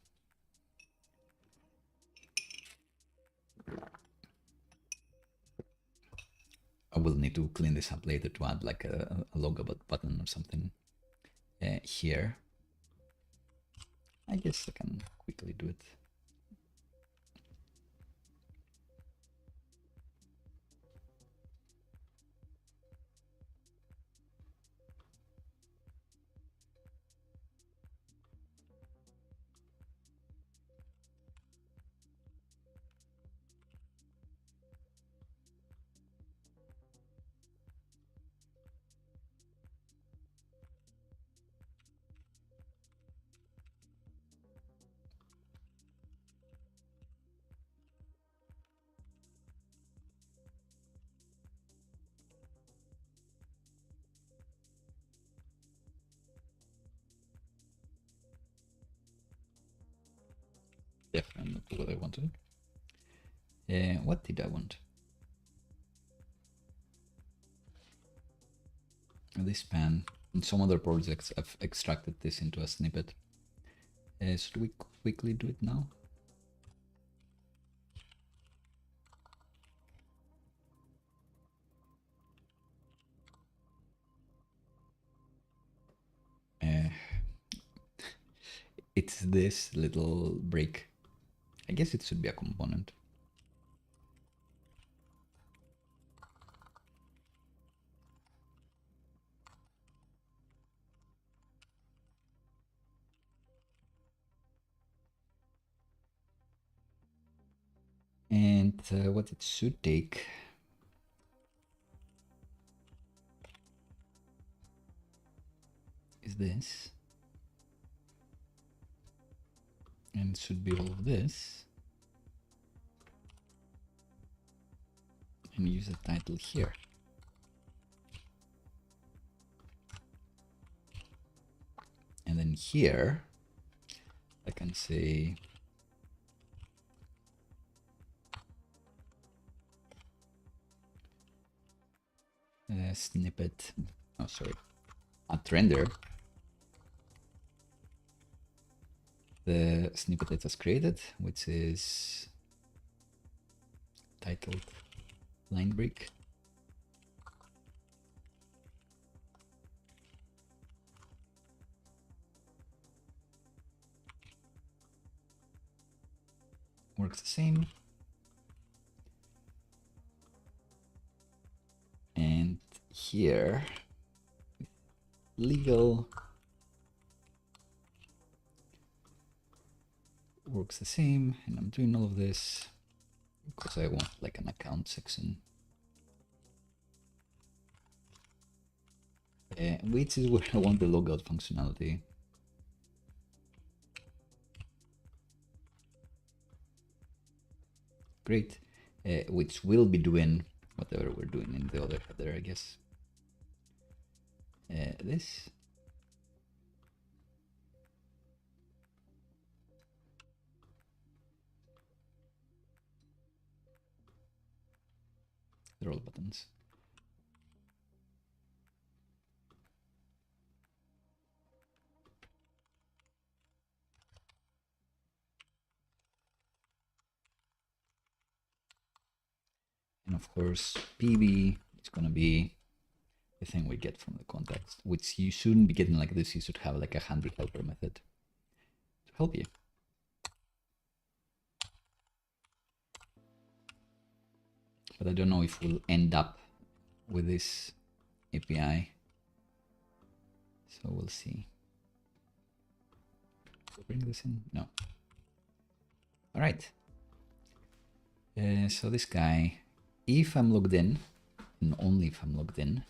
I will need to clean this up later to add like a logo button or something here. I guess I can quickly do it. Definitely not what I wanted. What did I want? This span. In some other projects, I've extracted this into a snippet. Should we quickly do it now? It's this little break. I guess it should be a component. And what it should take is this. And it should be all of this. And use the title here. And then here, I can say snippet, oh sorry, at render, the snippet that was created, which is titled line break. Works the same. And here, legal works the same. And I'm doing all of this because I want like an account section, which is where I want the logout functionality. Great, which will be doing whatever we're doing in the other header, I guess. This. They're all buttons. And of course, PB is going to be the thing we get from the context, which you shouldn't be getting like this. You should have like a handy helper method to help you. But I don't know if we'll end up with this API. So we'll see. Bring this in? No. All right. So this guy, if I'm logged in, and only if I'm logged in,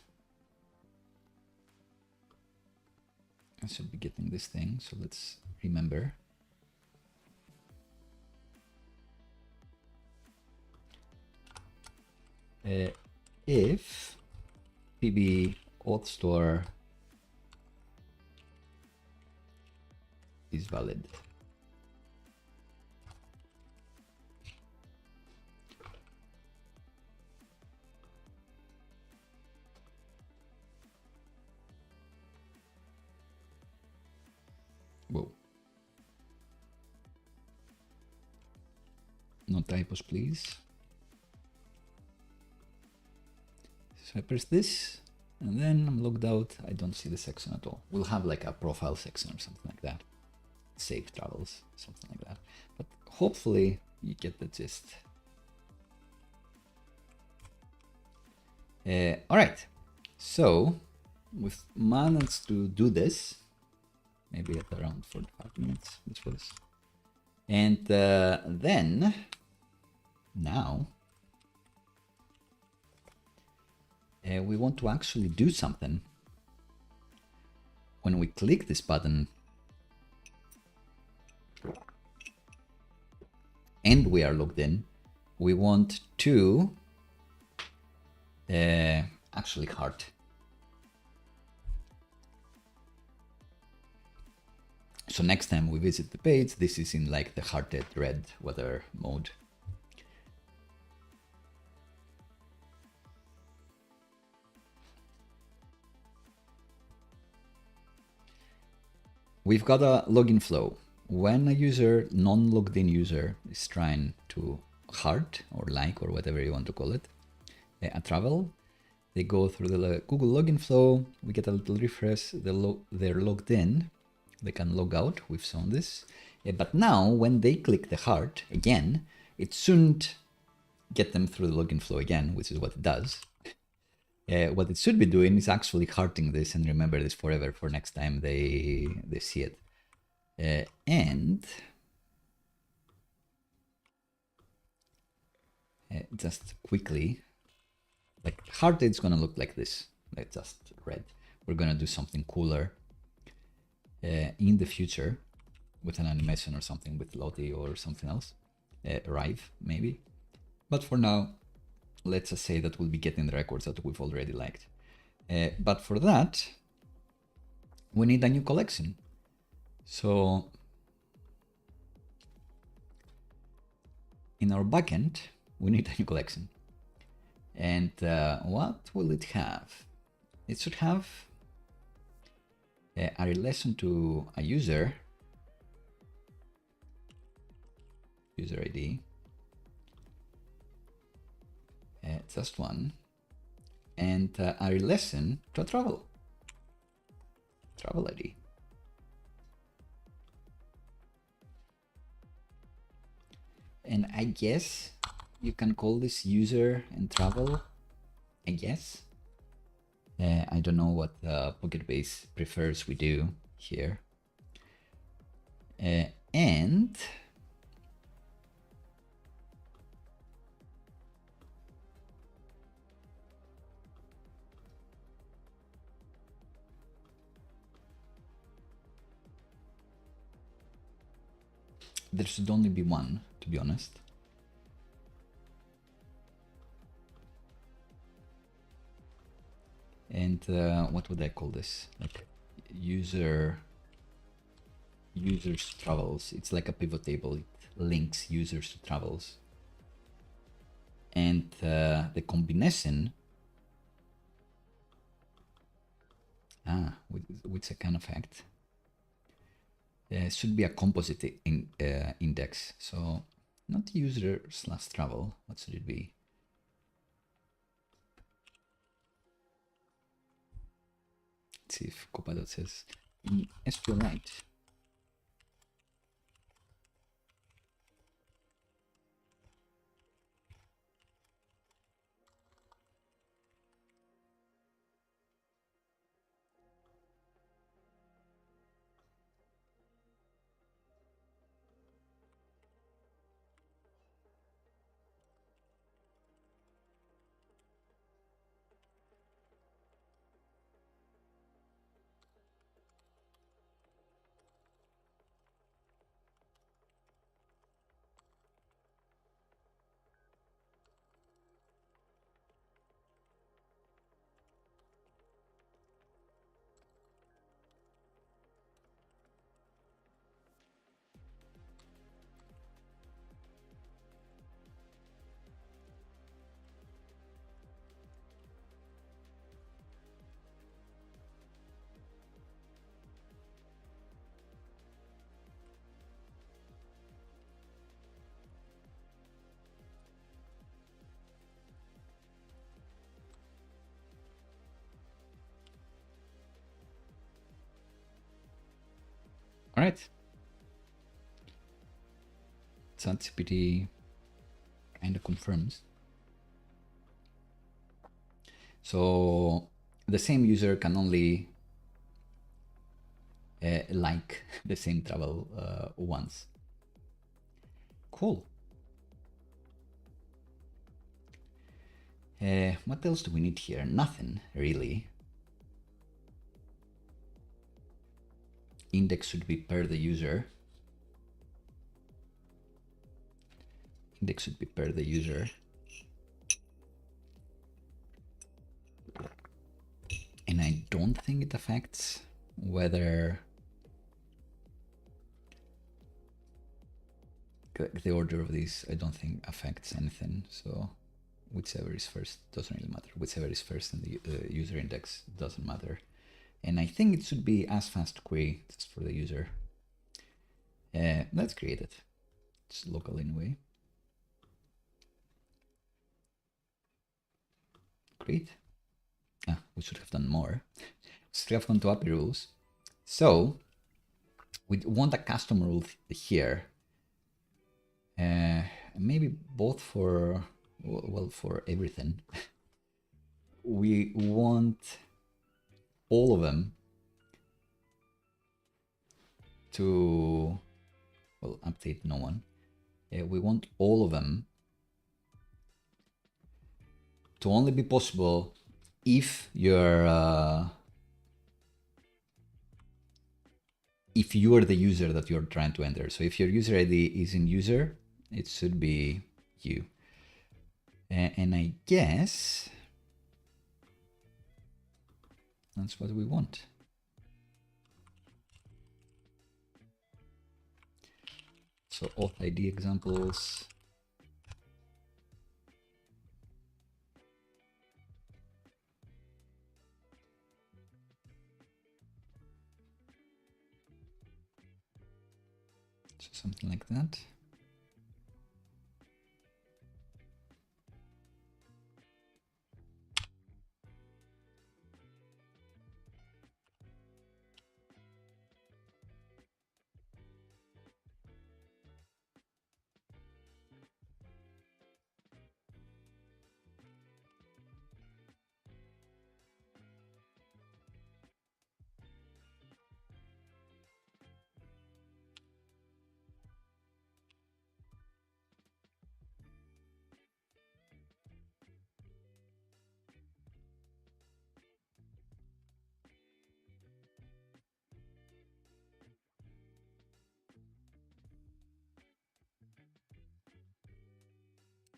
I should be getting this thing. So let's remember. If PB auth store is valid. Whoa. No typos, please. So I press this, and then I'm logged out. I don't see the section at all. We'll have like a profile section or something like that. Safe travels, something like that. But hopefully you get the gist. All right, so we've managed to do this, maybe at around 45 minutes, let's do this. And then, now, we want to actually do something. When we click this button, and we are logged in, we want to actually heart. So next time we visit the page, this is in like the hearted red weather mode. We've got a login flow. When a user, non-logged in user, is trying to heart or like or whatever you want to call it, a travel, they go through the Google login flow. We get a little refresh. They're logged in. They can log out. We've shown this. But now when they click the heart again, it shouldn't get them through the login flow again, which is what it does. What it should be doing is actually hearting this and remember this forever for next time they see it. And just quickly, like heart rate's gonna look like this, like just red. We're gonna do something cooler in the future with an animation or something with Lottie or something else, Rive maybe. But for now, let's just say that we'll be getting the records that we've already liked. But for that, we need a new collection. So in our backend, we need a new collection. And what will it have? It should have a relation to a user ID, just one, and a relation to a travel ID. And I guess you can call this user and travel, I guess. I don't know what PocketBase prefers we do here. And there should only be one, to be honest. And what would I call this? Like users travels. It's like a pivot table. It links users to travels. And the combination, with second effect, should be a composite index. So not user/travel. What should it be? Let's see if Copilot says in SQLite. All right. ChatGPT kind of confirms. So the same user can only like the same travel once. Cool. What else do we need here? Nothing really. Index should be per the user. Index should be per the user. And I don't think it affects whether the order of these, I don't think affects anything. So whichever is first doesn't really matter. Whichever is first in the user index doesn't matter. And I think it should be as fast query just for the user. Let's create it. It's local anyway. Great. We should have done more. Still have gone to API rules. So we want a custom rule here. Maybe both for, well, for everything. We want all of them to, well, update no one. We want all of them to only be possible if you're if you are the user that you're trying to enter. So if your user ID is in user, it should be you. And I guess that's what we want. So auth ID examples. So something like that.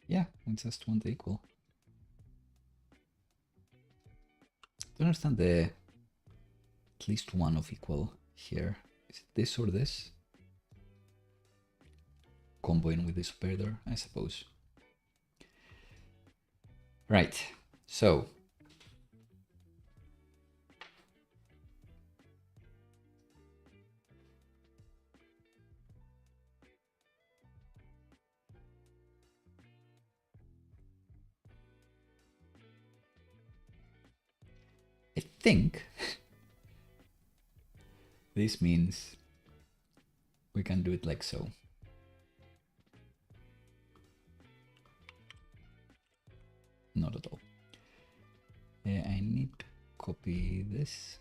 Yeah, we just want the equal. Don't understand the at least one of equal here. Is it this or this? Comboing with this operator, I suppose. Right, so I think this means we can do it like so. Not at all. I need to copy this.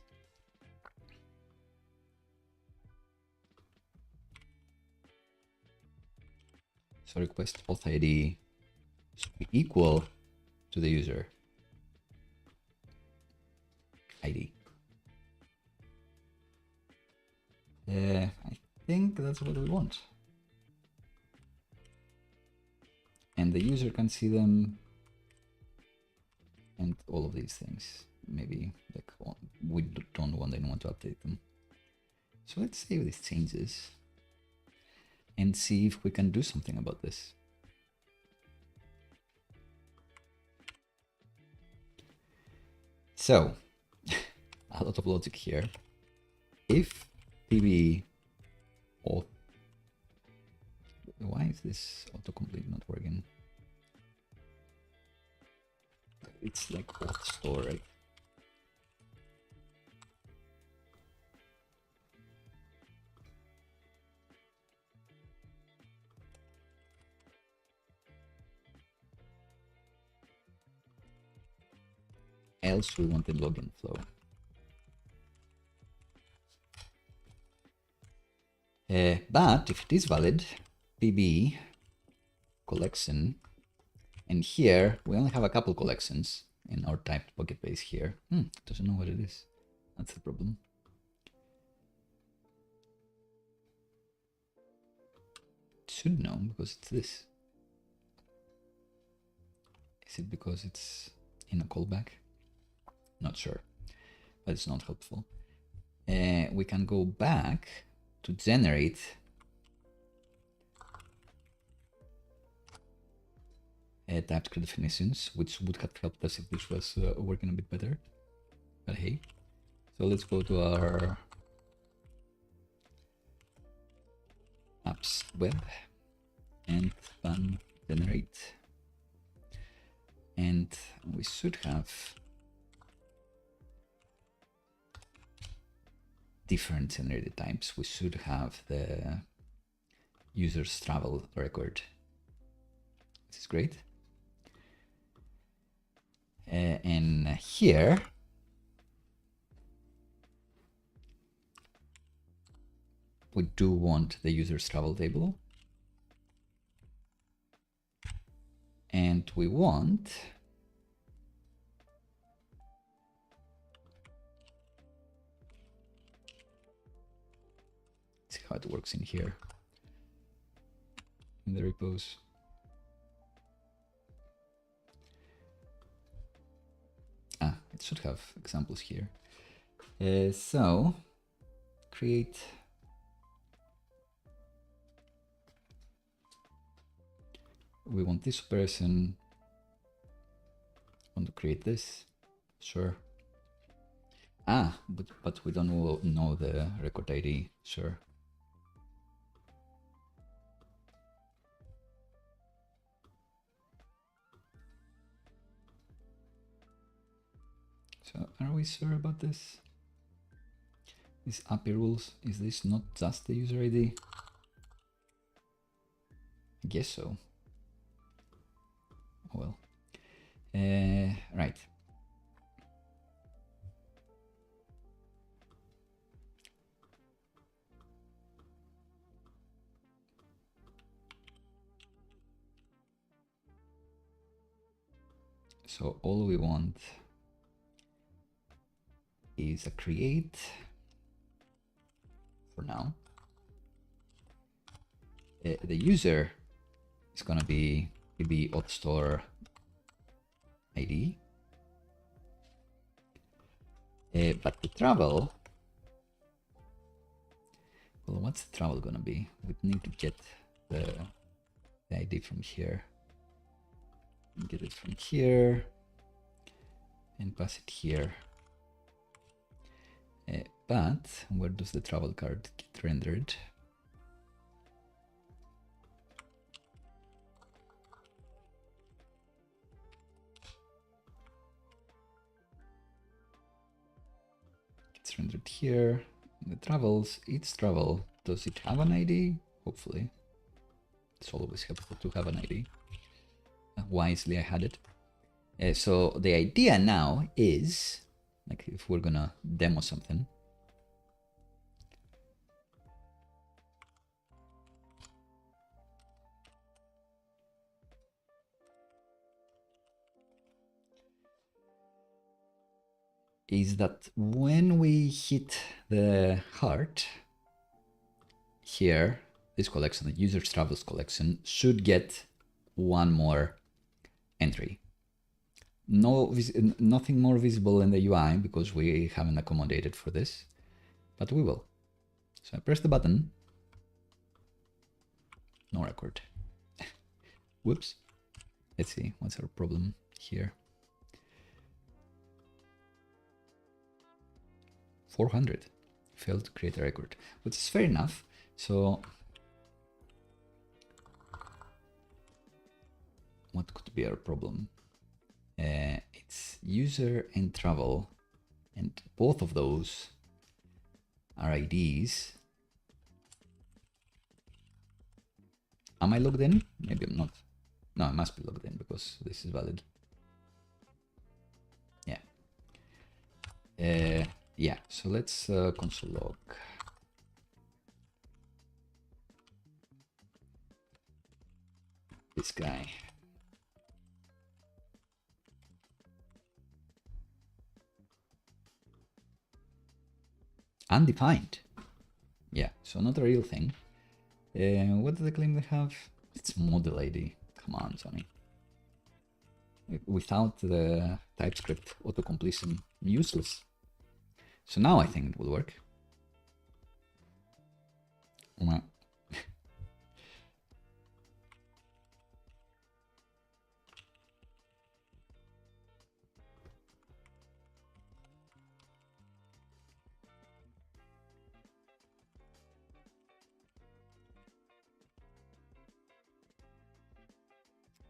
So request auth ID should be equal to the user ID. I think that's what we want. And the user can see them and all of these things. Maybe like we don't want anyone to update them. So let's save these changes and see if we can do something about this. So a lot of logic here. If pb auth, why is this autocomplete not working? It's like auth store, right? Else we want the login flow. But if it is valid, pb collection, and here we only have a couple collections in our typed PocketBase here. Doesn't know what it is. That's the problem. It should know because it's this. Is it because it's in a callback? Not sure, but it's not helpful. We can go back to generate TypeScript definitions, which would have helped us if this was working a bit better. But hey, so let's go to our apps web and run generate, and we should have different generated types. We should have the user's travel record. This is great. And here we do want the user's travel table, and we want how it works in here, in the repos. It should have examples here. So create we want this person, want to create this, sure. But we don't know the record ID, sure. So are we sure about this? These API rules, is this not just the user ID? I guess so. Oh well. Right. So all we want is a create for now. The user is gonna be maybe auth store ID. But the travel, well, what's the travel gonna be? We need to get the ID from here. Get it from here and pass it here. But where does the travel card get rendered? It's rendered here. The travels, each travel, does it have an ID? Hopefully. It's always helpful to have an ID. Wisely I had it. So the idea now is, like if we're gonna demo something, is that when we hit the heart here, this collection, the user's travels collection, should get one more entry. Nothing more visible in the UI because we haven't accommodated for this, but we will. So I press the button. No record. Whoops. Let's see, what's our problem here? 400. Failed to create a record, which is fair enough. So what could be our problem? It's user and travel, and both of those are IDs. Am I logged in? Maybe I'm not. No, I must be logged in because this is valid. Yeah. Yeah, so let's console log. This guy. Undefined. Yeah, so not a real thing. What do they claim they have? It's model ID. Come on, Sonny. Without the TypeScript autocompletion, useless. So now I think it will work. Well,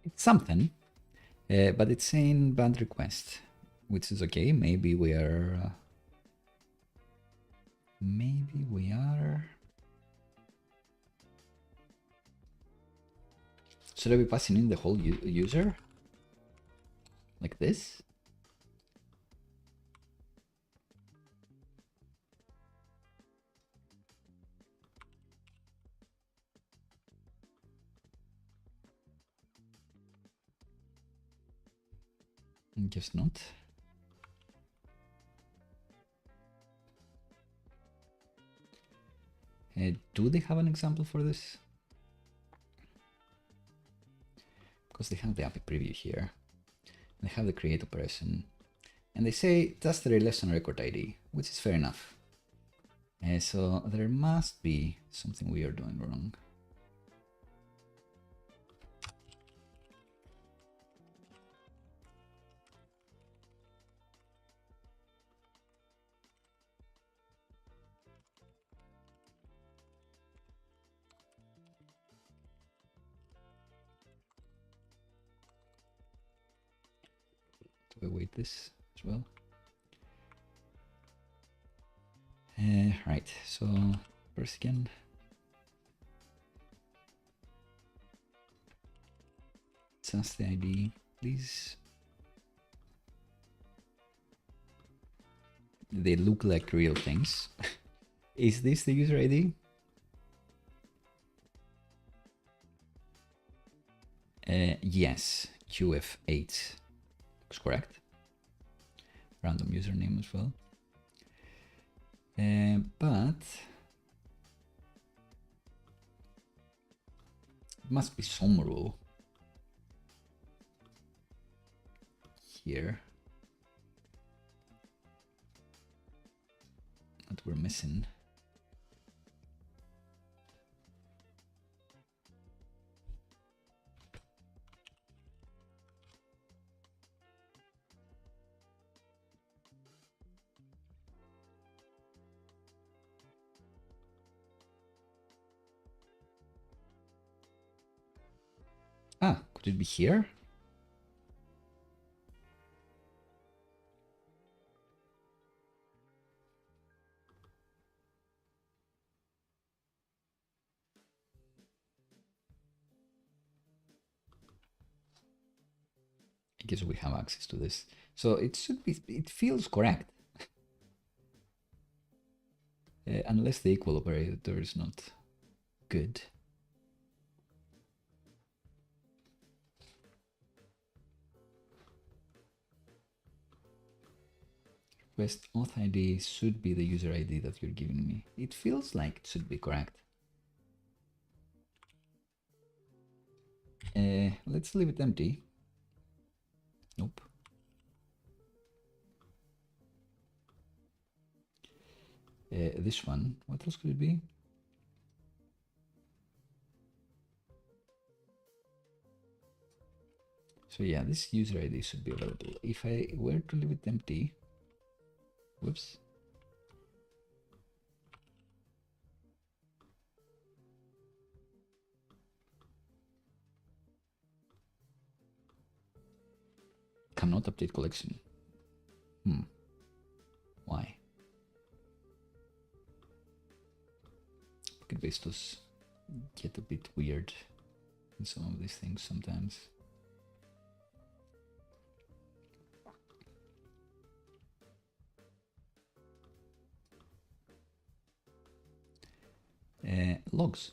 it's something, but it's saying bad request, which is okay. Maybe we are. Should I be passing in the whole user? Like this? Guess not. Do they have an example for this? Because they have the API preview here. They have the create operation. And they say that's the lesson record ID, which is fair enough. So there must be something we are doing wrong. Do I wait this as well? Right, so first again. Just the ID, please. They look like real things. Is this the user ID? Yes, QF8 looks correct. Random username as well. But it must be some rule here that we're missing. Ah, could it be here? I guess we have access to this. So it should be, it feels correct. Unless the equal operator is not good. Request auth ID should be the user ID that you're giving me. It feels like it should be correct. Let's leave it empty. Nope. This one, what else could it be? So yeah, this user ID should be available. If I were to leave it empty, whoops. Cannot update collection. Why? PocketBase does get a bit weird in some of these things sometimes. Logs.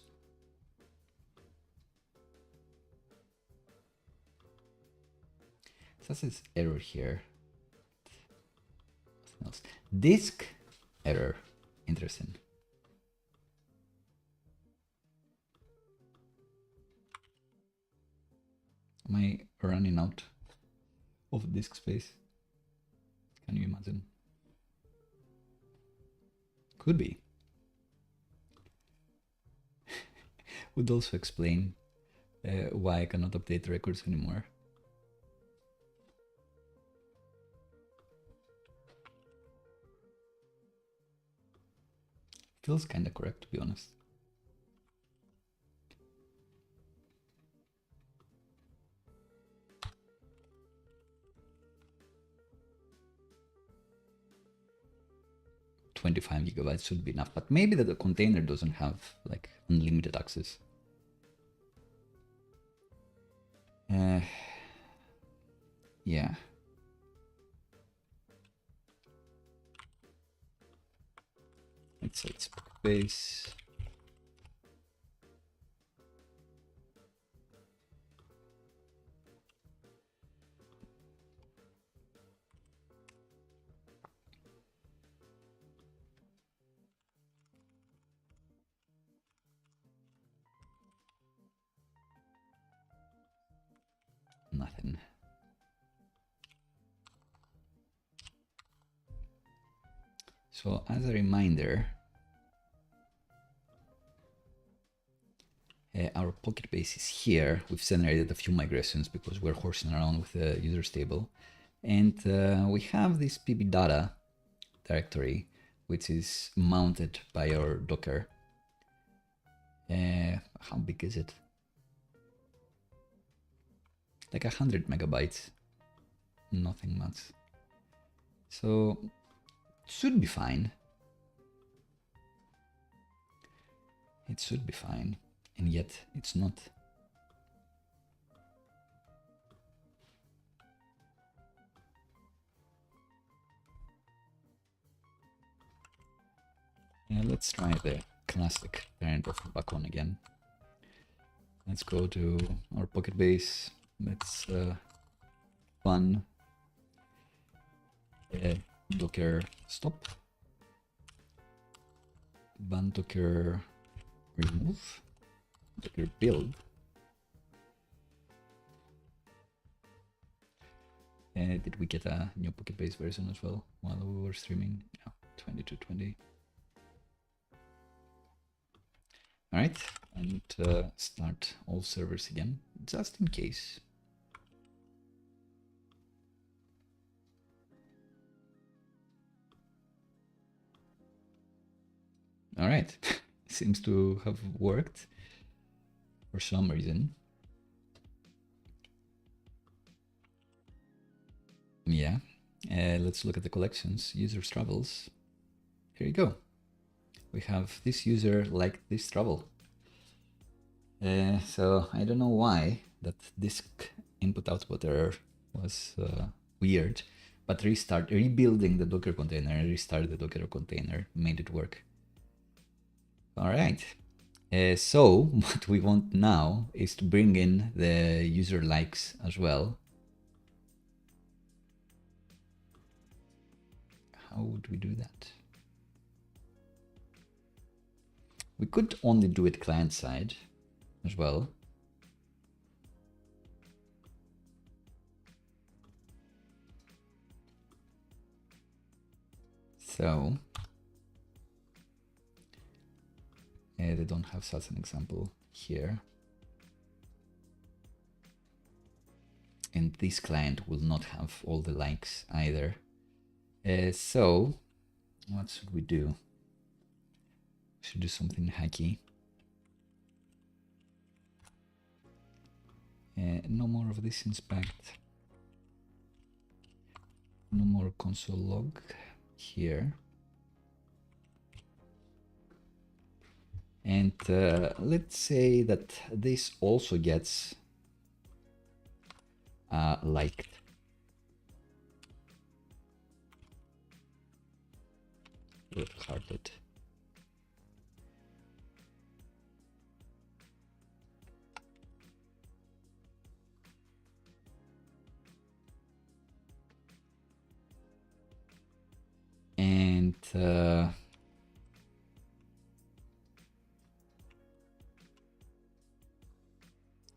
So that's this error here. Nothing else. Disk error. Interesting. Am I running out of disk space? Can you imagine? Could be. Would also explain why I cannot update records anymore. Feels kinda correct, to be honest. $25 should be enough, but maybe that the container doesn't have like unlimited access. Yeah. Let's say it's PocketBase. nothing. So as a reminder, our PocketBase is here. We've generated a few migrations because we're horsing around with the users table. And we have this pb data directory, which is mounted by our Docker. How big is it? Like 100 megabytes, nothing much. So it should be fine. It should be fine, and yet it's not. Let's try the classic parent of backbone again. Let's go to our PocketBase. Let's run docker stop, run docker remove, docker build. Did we get a new PocketBase version as well while we were streaming? Yeah, 2220. All right, and start all servers again, just in case. All right, seems to have worked for some reason. Yeah, let's look at the collections, users travels. Here you go. We have this user liked this travel. So I don't know why that disk input output error was weird, but rebuilding the Docker container, restart the Docker container made it work. All right. So what we want now is to bring in the user likes as well. How would we do that? We could only do it client side as well. So they don't have such an example here. And this client will not have all the likes either. So what should we do? We should do something hacky. No more of this inspect. No more console log here. And let's say that this also gets liked. Hearted. And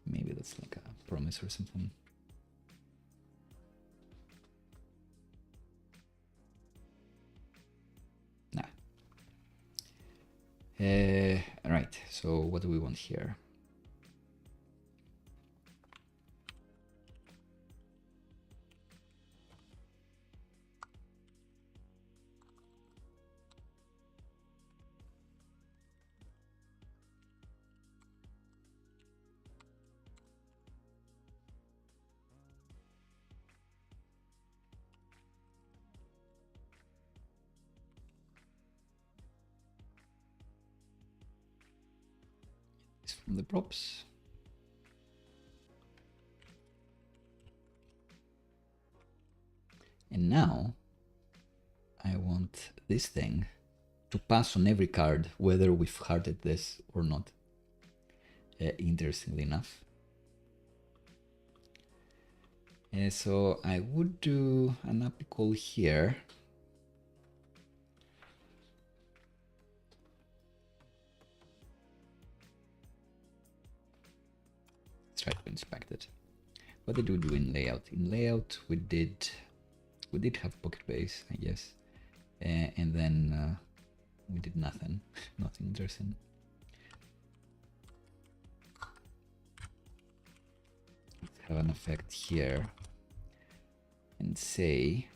maybe that's like a promise or something. Nah. All right, so what do we want here? From the props. And now I want this thing to pass on every card, whether we've hearted this or not. Interestingly enough. So I would do an API call here. Let's try to inspect it. what did we do in layout? In layout, we did have PocketBase, I guess, and then we did nothing, nothing interesting. Let's have an effect here and say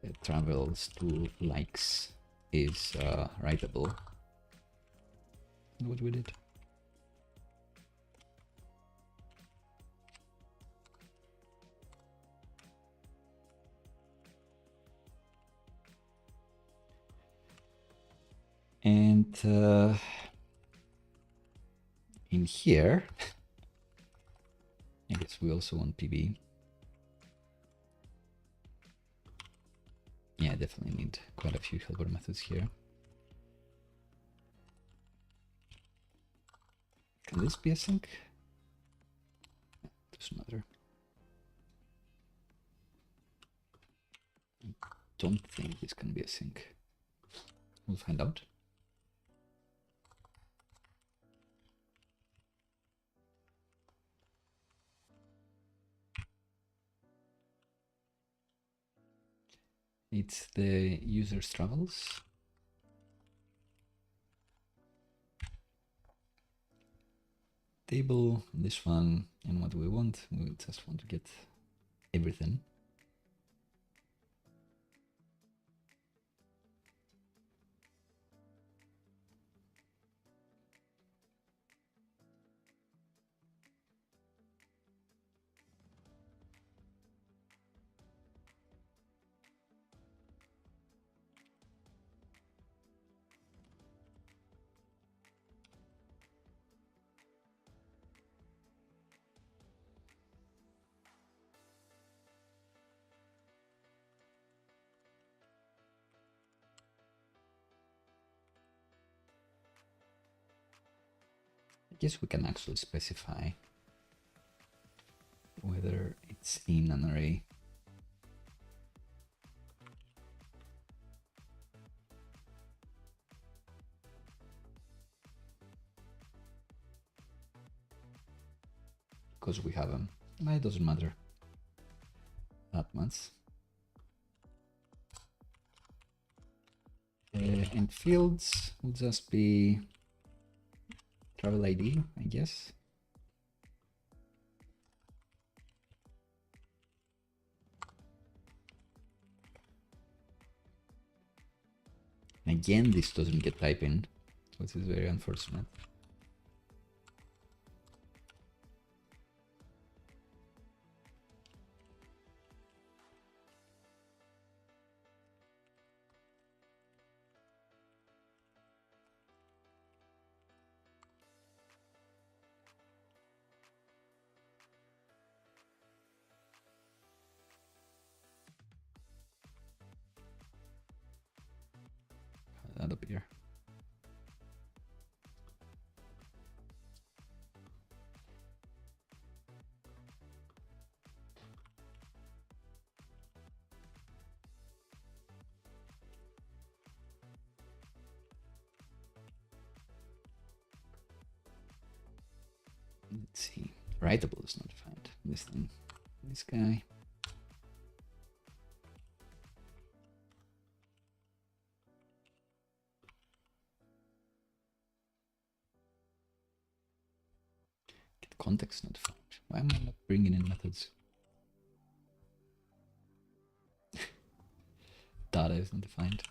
that travels to likes is writable. What we did. And in here, I guess we also want PB. Yeah, definitely need quite a few helper methods here. Can this be async? Doesn't matter. I don't think this can be async. We'll find out. It's the user's travels. Table, this one, and what we want, we just want to get everything. I guess we can actually specify whether it's in an array. Because we have them. It doesn't matter that much. And fields will just be travel ID, I guess. And again, this doesn't get typing, which is very unfortunate. That up here. Let's see. Writable is not defined. This thing, this guy. Get context not defined. Why am I not bringing in methods? Data is not defined.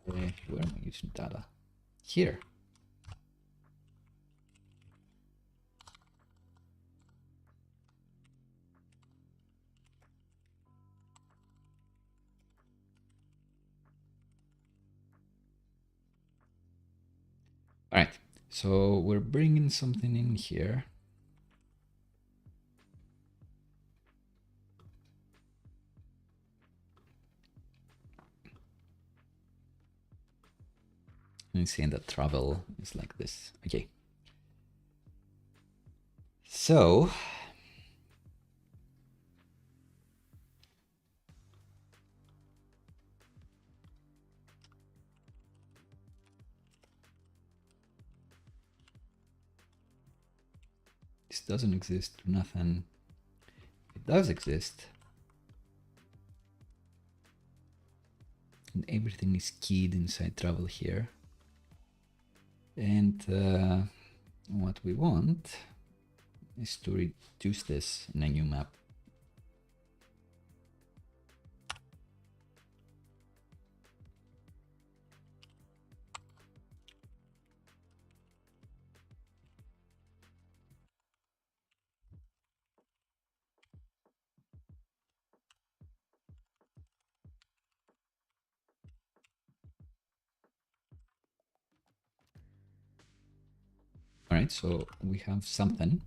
Where am I using data? Here. All right, so we're bringing something in here. And saying that travel is like this. Okay. So This doesn't exist, nothing. It does exist. And everything is keyed inside travel here. And what we want is to reduce this in a new map. All right, so we have something.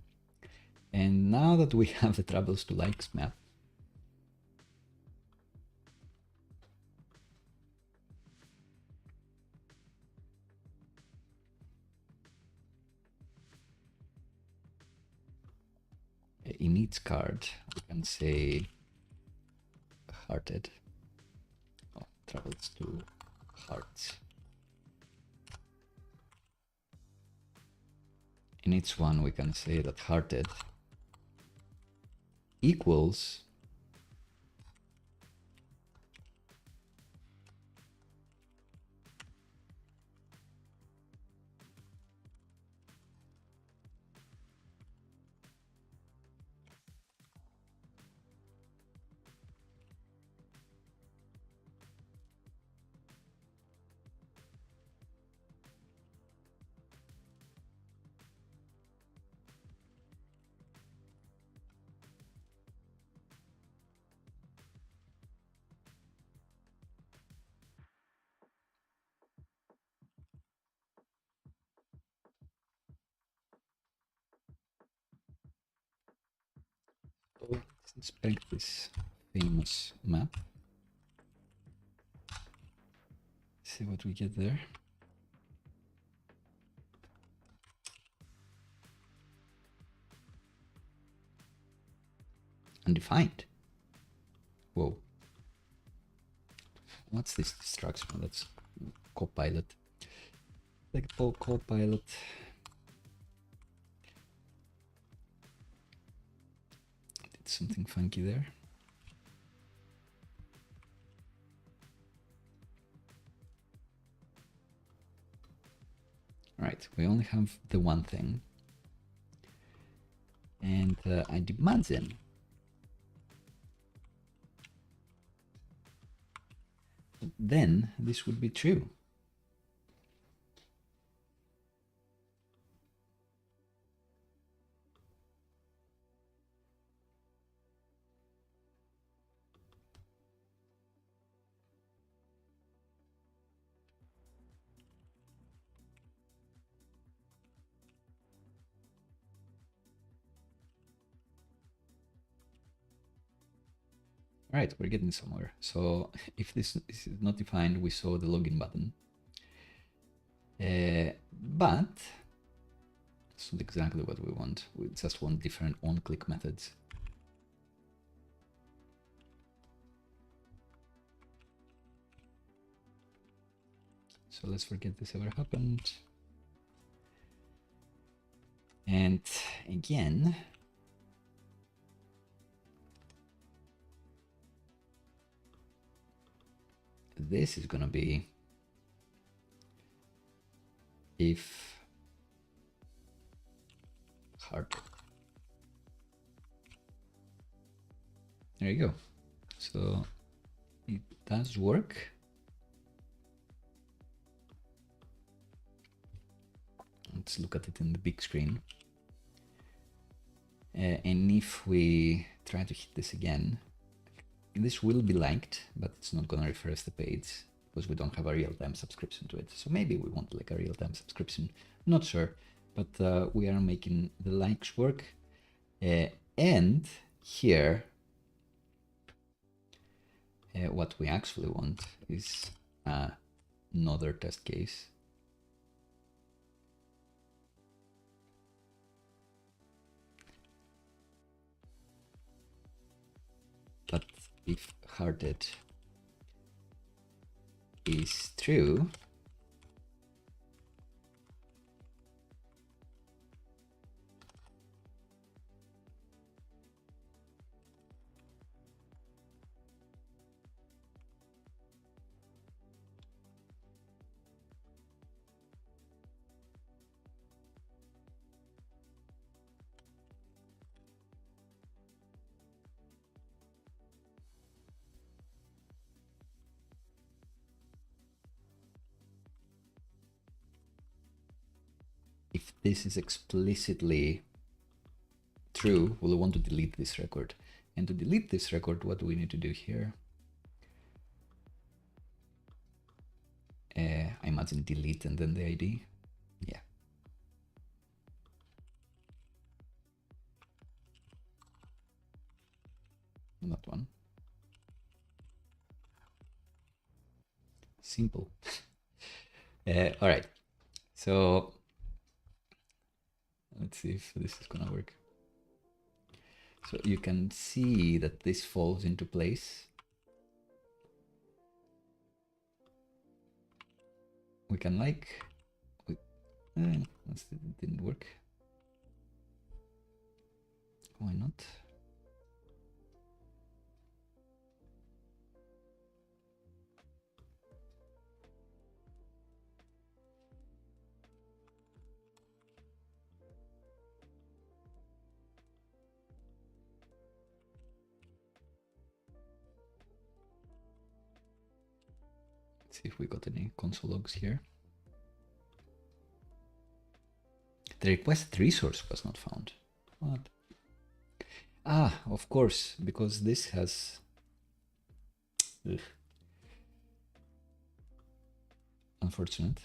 And now that we have the travels to likes map, in each card, we can say hearted. Oh, travels to hearts. In each one, we can say that hearted equals let's inspect this famous map. See what we get there. Undefined. Whoa. What's this structure? That's Copilot. Like Copilot. Did something funky there. Right, we only have the one thing. And I'd imagine then this would be true. Right, we're getting somewhere. So if this is not defined, we saw the login button. But it's not exactly what we want. We just want different on-click methods. So let's forget this ever happened. And again, this is gonna be if hard. There you go. So it does work. Let's look at it in the big screen. And if we try to hit this again, this will be liked, but it's not going to refresh the page because we don't have a real-time subscription to it. So maybe we want like a real-time subscription. Not sure, but we are making the likes work. And here, what we actually want is another test case. But if hearted is true, this is explicitly true, we'll want to delete this record. And to delete this record, what do we need to do here? I imagine delete and then the ID. Yeah. That one. Simple. All right. So let's see if this is gonna work. So you can see that this falls into place. We can like, that didn't work. Why not? Let's see if we got any console logs here. The requested resource was not found. What? Ah, of course, because this has... Ugh. Unfortunate.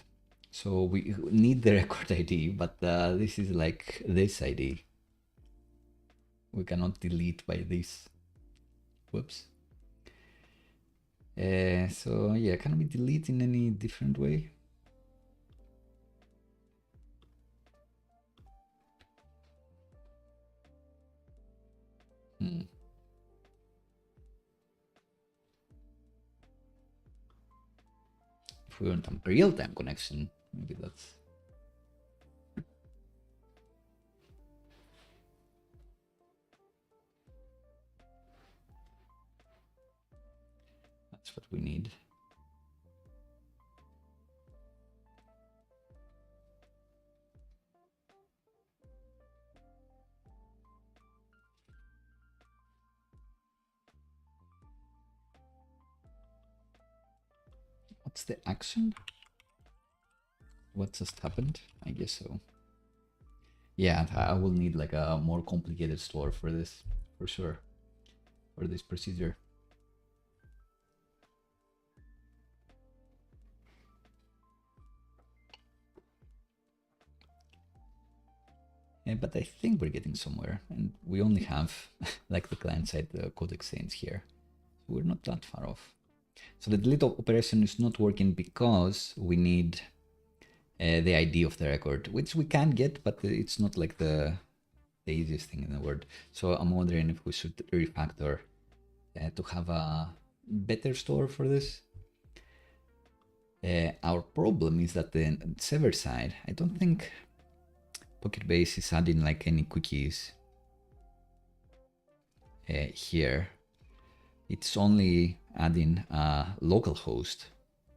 So we need the record ID, but this is like this ID. We cannot delete by this. Whoops. So yeah, can we delete in any different way? If we want a real-time connection, maybe that's... That's what we need. What's the action? What just happened? I guess so. Yeah, I will need like a more complicated store for this, for sure, for this procedure. Yeah, but I think we're getting somewhere, and we only have like the client-side code exchange here. So we're not that far off. So the delete operation is not working because we need the ID of the record, which we can get, but it's not like the easiest thing in the world. So I'm wondering if we should refactor to have a better store for this. Our problem is that the server side, I don't think PocketBase is adding like any cookies here. It's only adding a local host,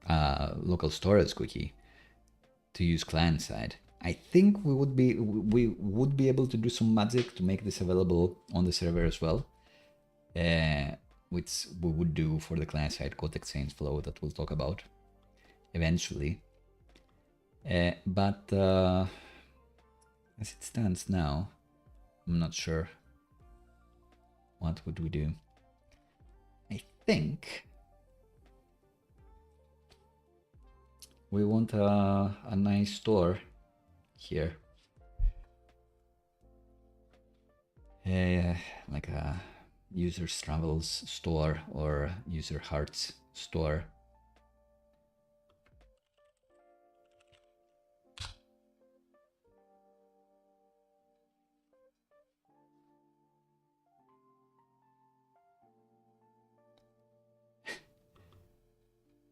local storage cookie to use client side. I think we would be able to do some magic to make this available on the server as well, which we would do for the client side code exchange flow that we'll talk about eventually. But as it stands now, I'm not sure. What would we do? I think we want a nice store here. Like a users travels store or user hearts store.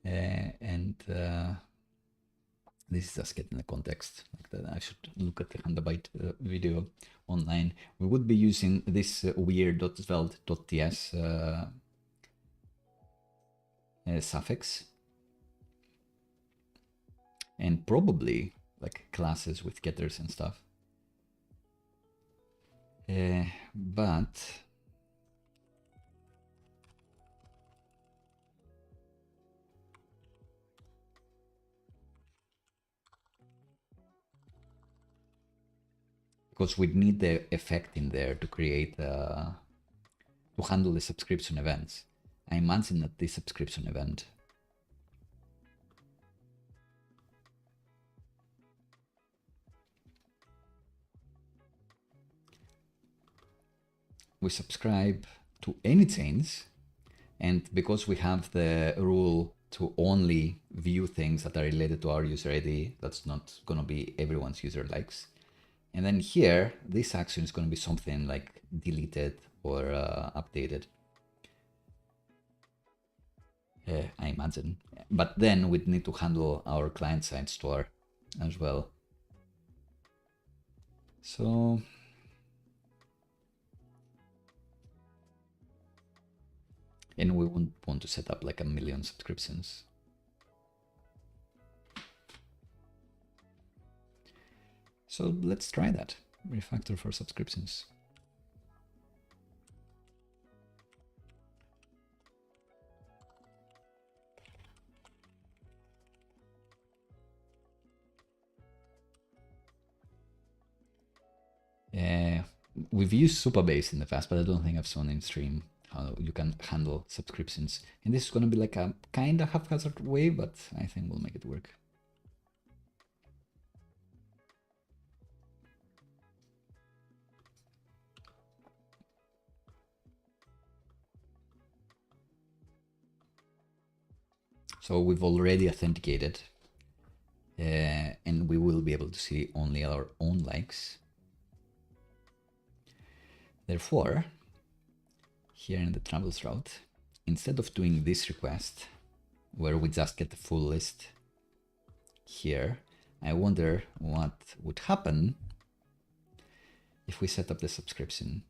And this is just getting the context. Like that, I should look at the 100-byte video online. We would be using this weird.svelte.ts suffix, and probably like classes with getters and stuff. But because we need the effect in there to create, to handle the subscription events. I imagine that this subscription event we subscribe to any chains, and because we have the rule to only view things that are related to our user ID, that's not going to be everyone's user likes. And then here, this action is going to be something like deleted or updated. I imagine. But then we'd need to handle our client-side store as well. So and we wouldn't want to set up like a million subscriptions. So let's try that. Refactor for subscriptions. We've used Supabase in the past, but I don't think I've shown in stream how you can handle subscriptions. And this is going to be like a kind of haphazard way, but I think we'll make it work. So we've already authenticated, and we will be able to see only our own likes. Therefore, here in the travels route, instead of doing this request, where we just get the full list here, I wonder what would happen if we set up the subscription.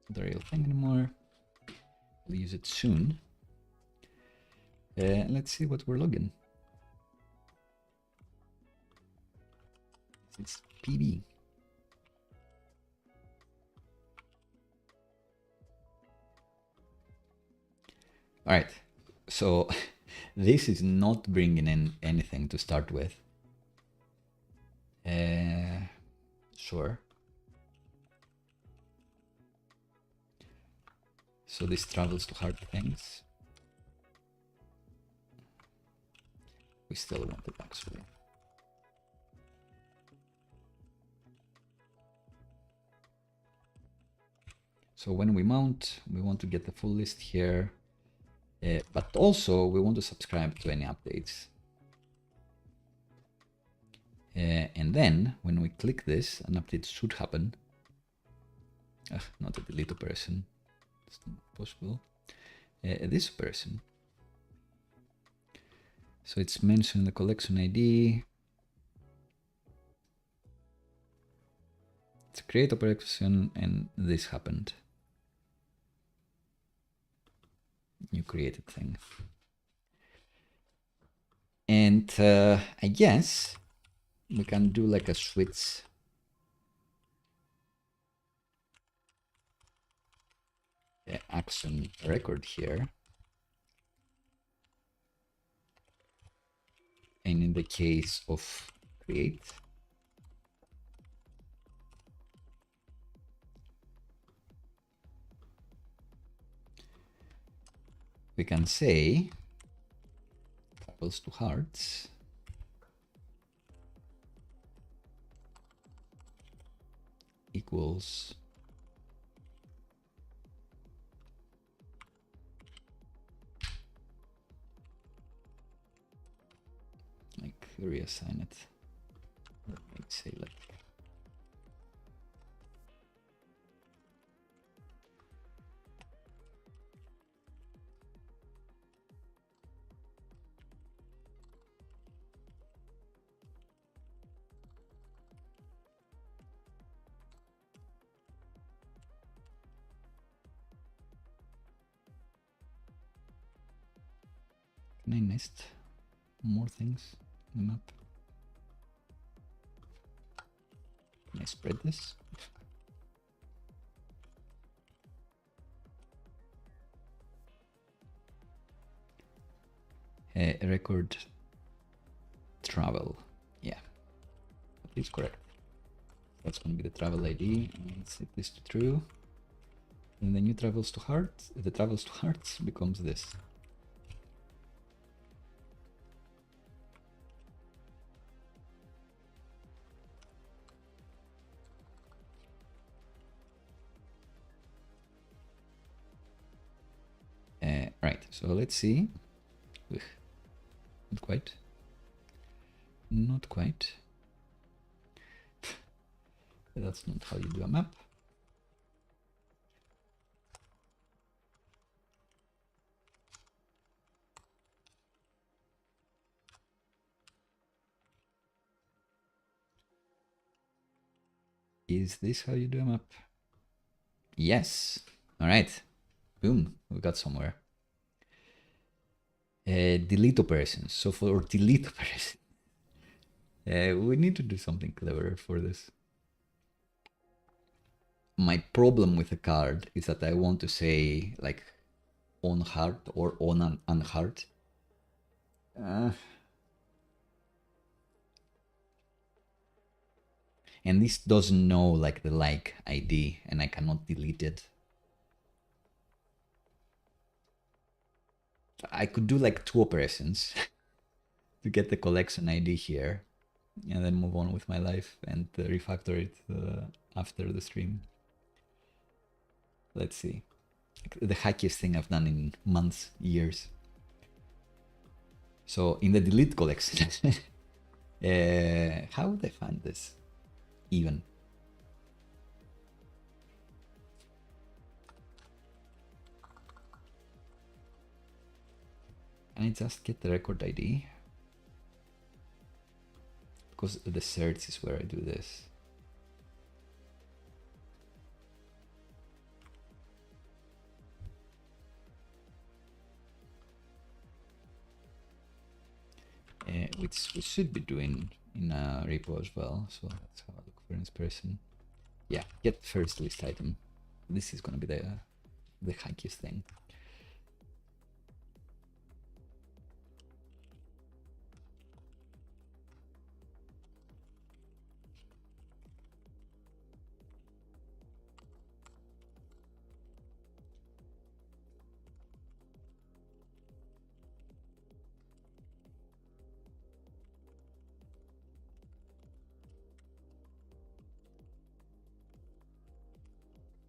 The real thing anymore. We'll use it soon. Let's see what we're logging. It's PB. All right, so this is not bringing in anything to start with. Sure. So this travels to hard things. We still want it actually. So when we mount, we want to get the full list here, but also we want to subscribe to any updates. And then when we click this, an update should happen. Not a delete operation. It's not possible. This person. So it's mentioned the collection ID. It's a create operation, and this happened. New created thing. And I guess we can do like a switch. Action record here. And in the case of create, we can say travels to hearts equals like reassign it. Let's say like can I nest more things in the map? Can I spread this? Record travel. Yeah, that is correct. That's going to be the travel ID. Let's set this to true. And the new travels to hearts. The travels to hearts becomes this. Right, so let's see. Ugh. Not quite. Not quite. That's not how you do a map. Is this how you do a map? Yes. All right. Boom. We got somewhere. Delete operations. So for delete operations, we need to do something clever for this. My problem with a card is that I want to say like on heart or on unheart. And this doesn't know like the like ID, and I cannot delete it. I could do like 2 operations to get the collection ID here, and then move on with my life and refactor it after the stream. Let's see. The hackiest thing I've done in months, years. So in the delete collection, how would I find this? Even. Can I just get the record ID? Because the search is where I do this. Which we should be doing in a repo as well. So let's have a look for this person. Yeah, get first list item. This is going to be the hackiest thing.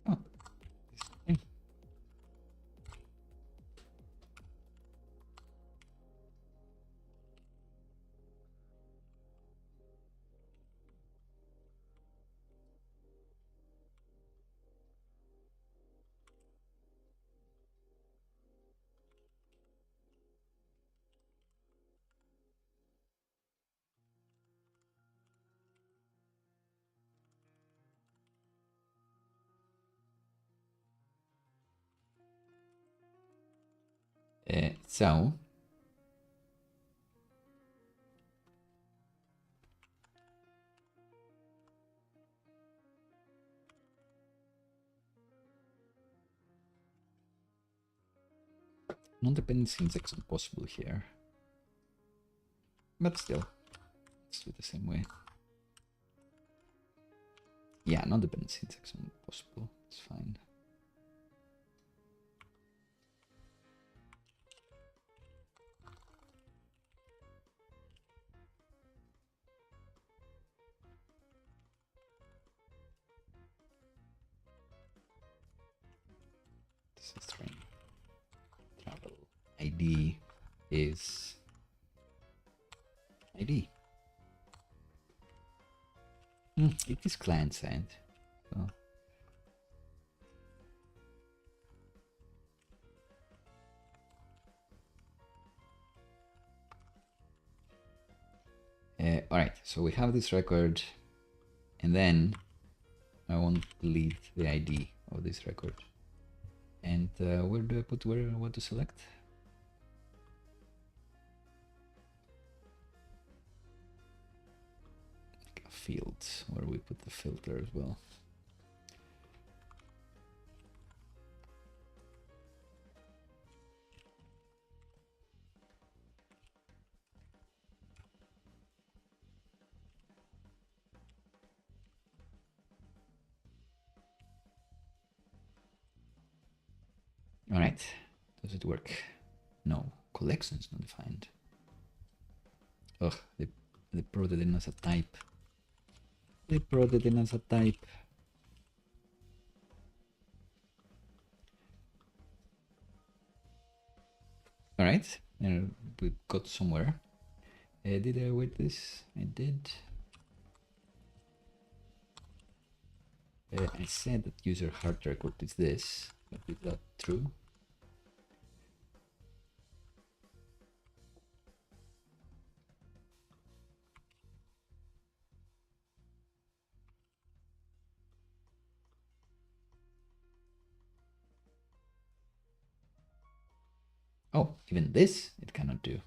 Oh, this thing. So non-dependent syntax is possible here, but still, let's do it the same way. Yeah, non-dependent syntax is possible. It's fine. This is string. Travel ID is ID. It is client side. So. All right, so we have this record, and then I want to delete the ID of this record. And where do I put what to select? fields where we put the filter as well. All right, does it work? No, collections not defined. Ugh, they brought it in as a type. They brought it in as a type. All right, and we got somewhere. Did I wait this? I did. I said that user hard record is this, but is that true? Oh, even this it cannot do.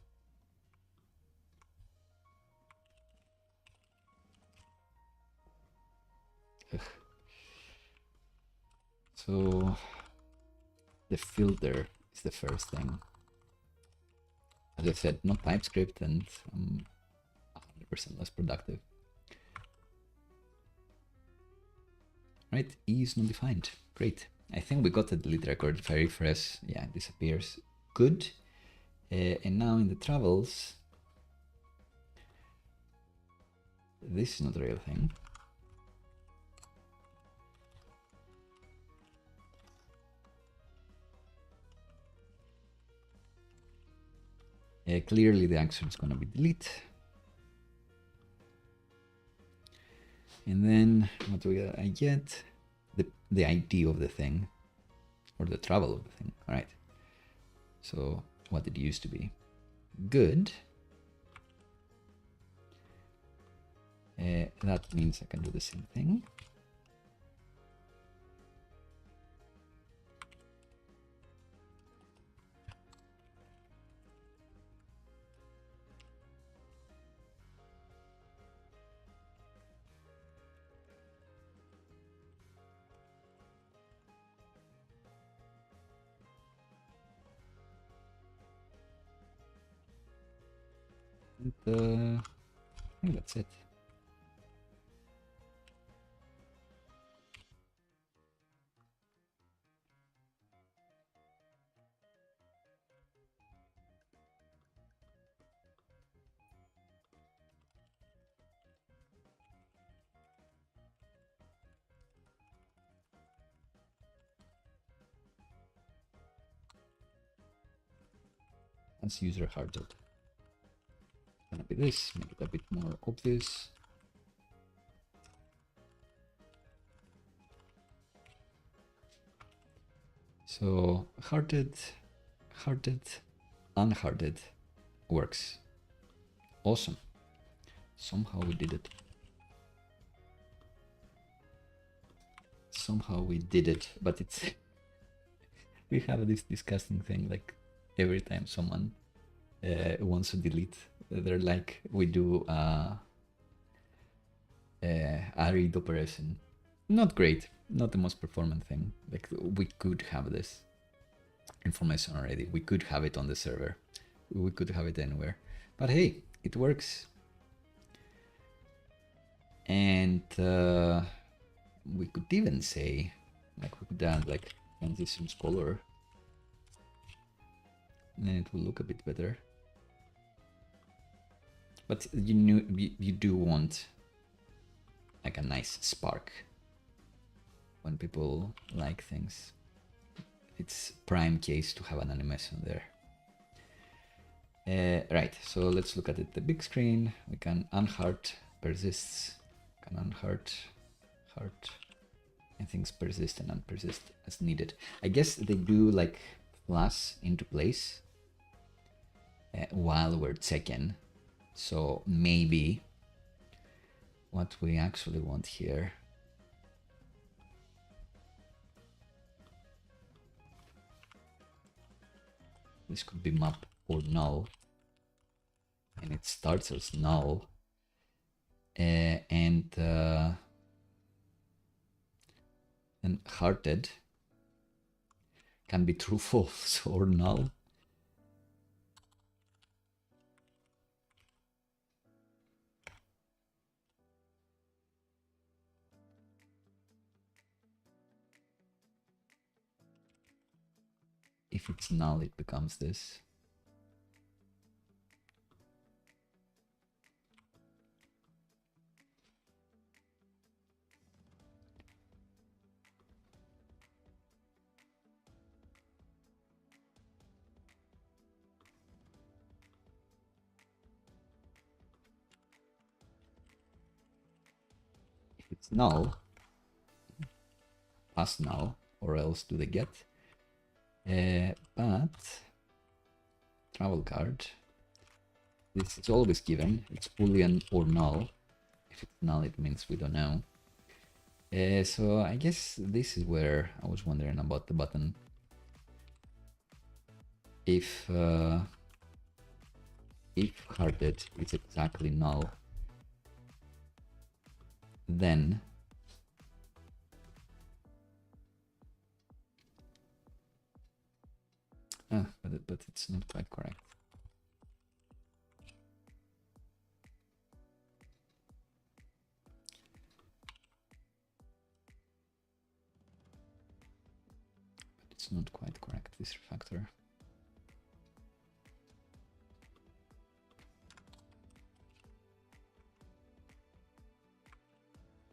Ugh. So the filter is the first thing. As I said, not TypeScript, and I'm 100% less productive. Right, E is not defined. Great. I think we got the delete record. If I refresh, yeah, it disappears. Good. And now in the travels, this is not a real thing. Clearly the action is going to be delete. And then what do we get? I get the ID of the thing, or the travel of the thing. All right. So what it used to be. Good. That means I can do the same thing. And, I think that's it. That's user hearted. Gonna be this, make it a bit more obvious. So hearted, unhearted works. Awesome. Somehow we did it. Somehow we did it, but it's we have this disgusting thing, like every time someone wants to delete, they're like, we do a read operation. Not great, not the most performant thing. Like, we could have this information already. We could have it on the server. We could have it anywhere. But hey, it works. And we could even say, like, we could add like transitions color, and then it will look a bit better. But you do want like a nice spark when people like things. It's prime case to have an animation there. Right, so let's look at it. The big screen, we can unheart persists, can unheart, heart, and things persist and unpersist as needed. I guess they do like flash into place while we're checking. So maybe what we actually want here this could be map or null, and it starts as null, and hearted can be true, false, or null. If it's null, it becomes this. If it's null, pass null, or else do the get. But travel card, this is always given. It's boolean or null. If it's null, it means we don't know. So I guess this is where I was wondering about the button. If hearted is exactly null, then but it's not quite correct. But it's not quite correct, this refactor.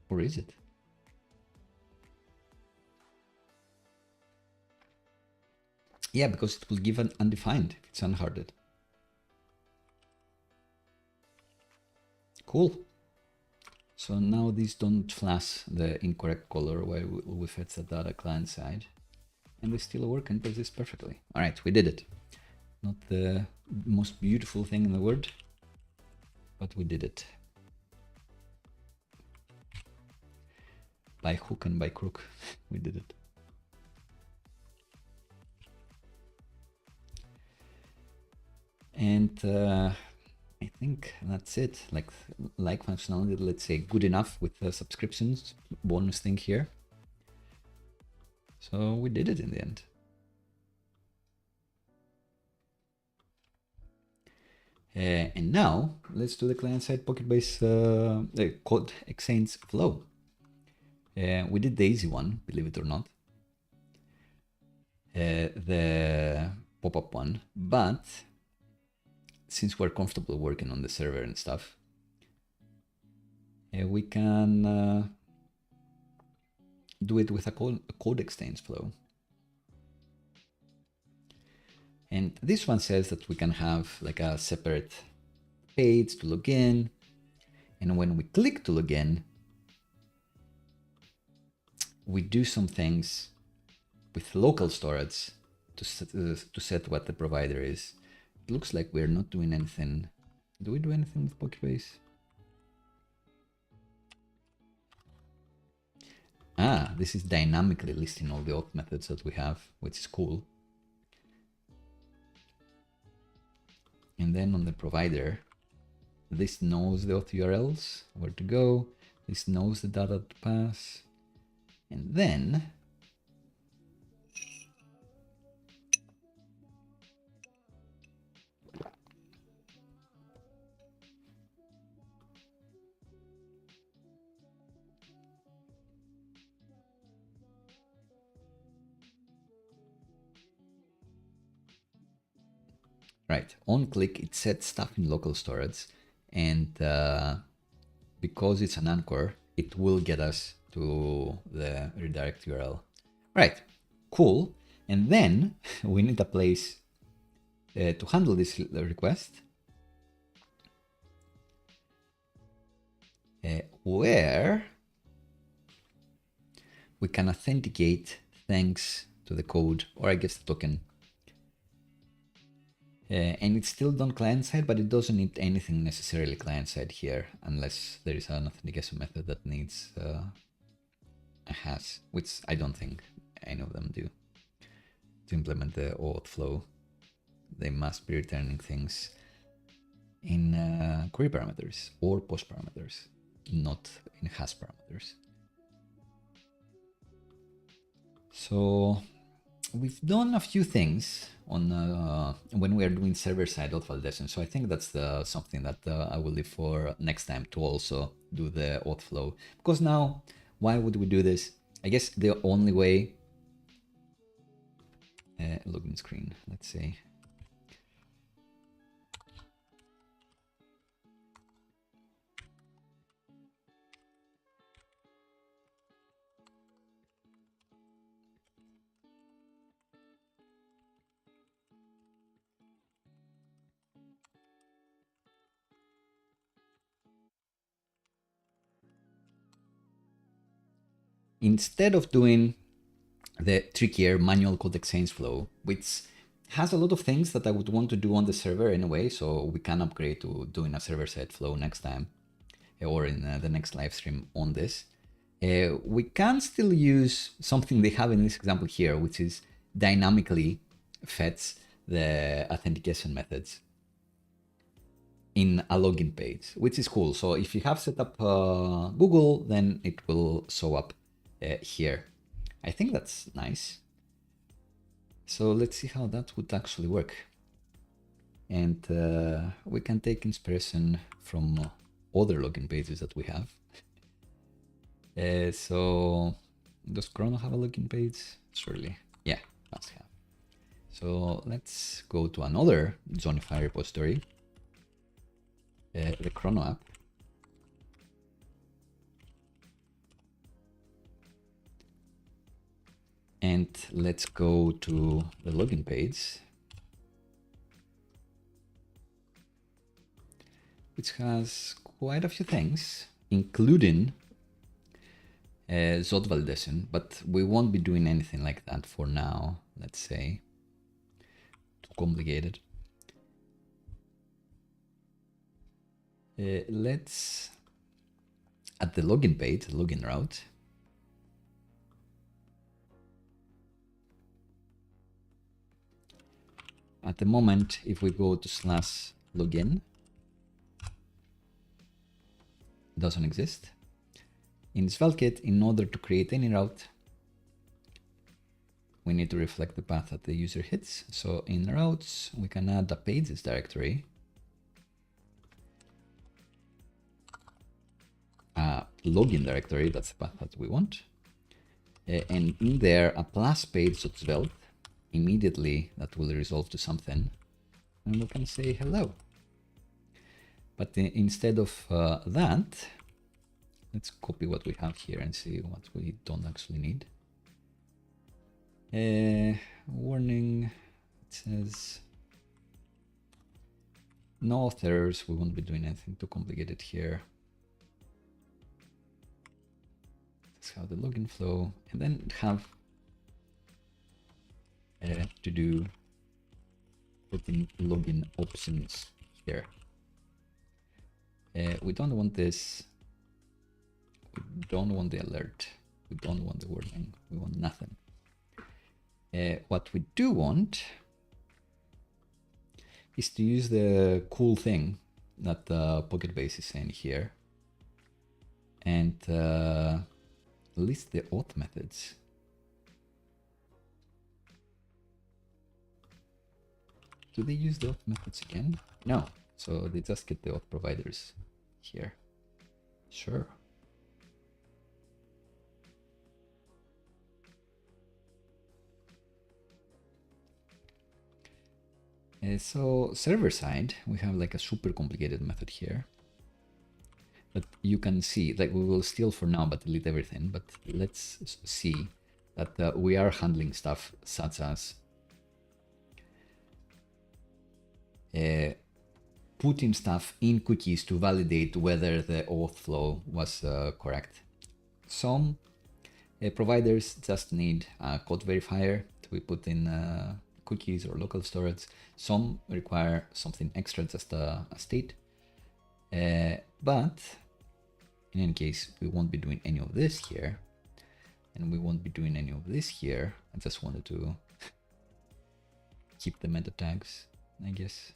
Or is it? Yeah, because it will give an undefined if it's unhearted. Cool. So now these don't flash the incorrect color while we fetch the data client side. And they still work and does this perfectly. All right, we did it. Not the most beautiful thing in the world, but we did it. By hook and by crook, we did it. And I think that's it. Like functionality, let's say good enough with the subscriptions bonus thing here. So we did it in the end. And now let's do the client-side PocketBase code exchange flow. We did the easy one, believe it or not, the pop-up one, but since we're comfortable working on the server and stuff, we can do it with a code exchange flow. And this one says that we can have like a separate page to log in. And when we click to log in, we do some things with local storage to set what the provider is. It looks like we're not doing anything. Do we do anything with PocketBase? Ah, this is dynamically listing all the auth methods that we have, which is cool. And then on the provider, this knows the auth URLs, where to go. This knows the data to pass. And then right, on click, it sets stuff in local storage, and because it's an anchor, it will get us to the redirect URL. Right, cool. And then we need a place to handle this request, where we can authenticate thanks to the code, or I guess the token. And it's still done client-side, but it doesn't need anything necessarily client-side here, unless there is an authentication method that needs a hash, which I don't think any of them do. To implement the OAuth flow, they must be returning things in query parameters or post parameters. not in has parameters. So we've done a few things on when we are doing server-side auth validation. So I think that's something that I will leave for next time to also do the auth flow. Because now, why would we do this? I guess the only way, login screen, let's say. Instead of doing the trickier manual code exchange flow, which has a lot of things that I would want to do on the server anyway, so we can upgrade to doing a server-side flow next time, or in the next live stream on this. We can still use something they have in this example here, which is dynamically fetch the authentication methods in a login page, which is cool. So if you have set up Google, then it will show up here. I think that's nice. So let's see how that would actually work. And we can take inspiration from other login pages that we have. So does Chrono have a login page? Surely, yeah, must have. So let's go to another JOHNNIFY repository, the Chrono app. And let's go to the login page, which has quite a few things, including Zod validation, but we won't be doing anything like that for now, let's say. Too complicated. Let's, at the login page, login route, at the moment, if we go to /login, it doesn't exist. In SvelteKit, in order to create any route, we need to reflect the path that the user hits. So in routes, we can add a pages directory, a login directory, that's the path that we want. And in there, a plus page.svelte, immediately that will resolve to something. And we can say hello. But instead of that, let's copy what we have here and see what we don't actually need. Warning, it says no auth errors. We won't be doing anything too complicated here. That's how the login flow, and then have to do putting login options here. We don't want this. We don't want the alert. We don't want the warning. We want nothing. What we do want is to use the cool thing that PocketBase is saying here and list the auth methods. Do they use the auth methods again? No. So they just get the auth providers here. Sure. So server side, we have like a super complicated method here. But you can see, like we will steal for now, but delete everything. But let's see that we are handling stuff such as putting stuff in cookies to validate whether the auth flow was correct. Some providers just need a code verifier to be put in cookies or local storage. Some require something extra, just a state. But in any case, we won't be doing any of this here. And we won't be doing any of this here. I just wanted to keep the meta tags, I guess.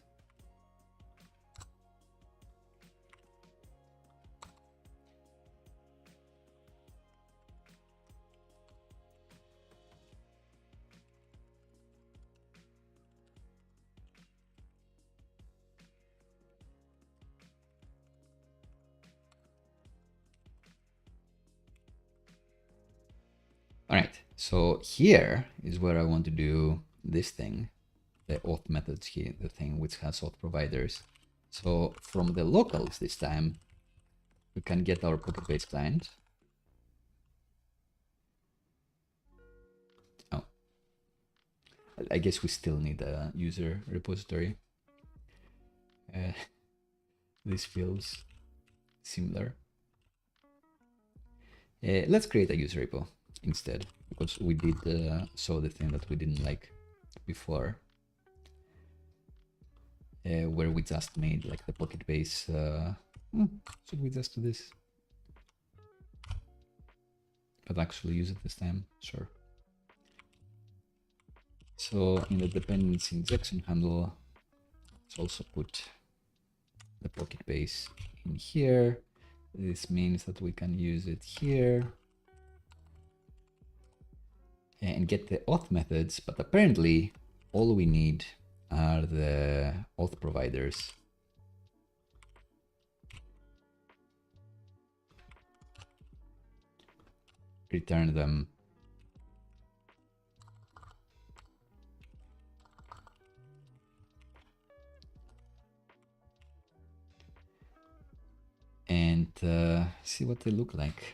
All right, so here is where I want to do this thing, the auth methods here, the thing which has auth providers. So from the locals this time, we can get our PocketBase client. Oh, I guess we still need a user repository. This feels similar. Let's create a user repo instead, because we did saw the thing that we didn't like before, where we just made like the PocketBase. Should we just do this? But actually use it this time, sure. So in the dependency injection handle, let's also put the PocketBase in here. This means that we can use it here and get the auth methods, but apparently all we need are the auth providers. Return them. And see what they look like.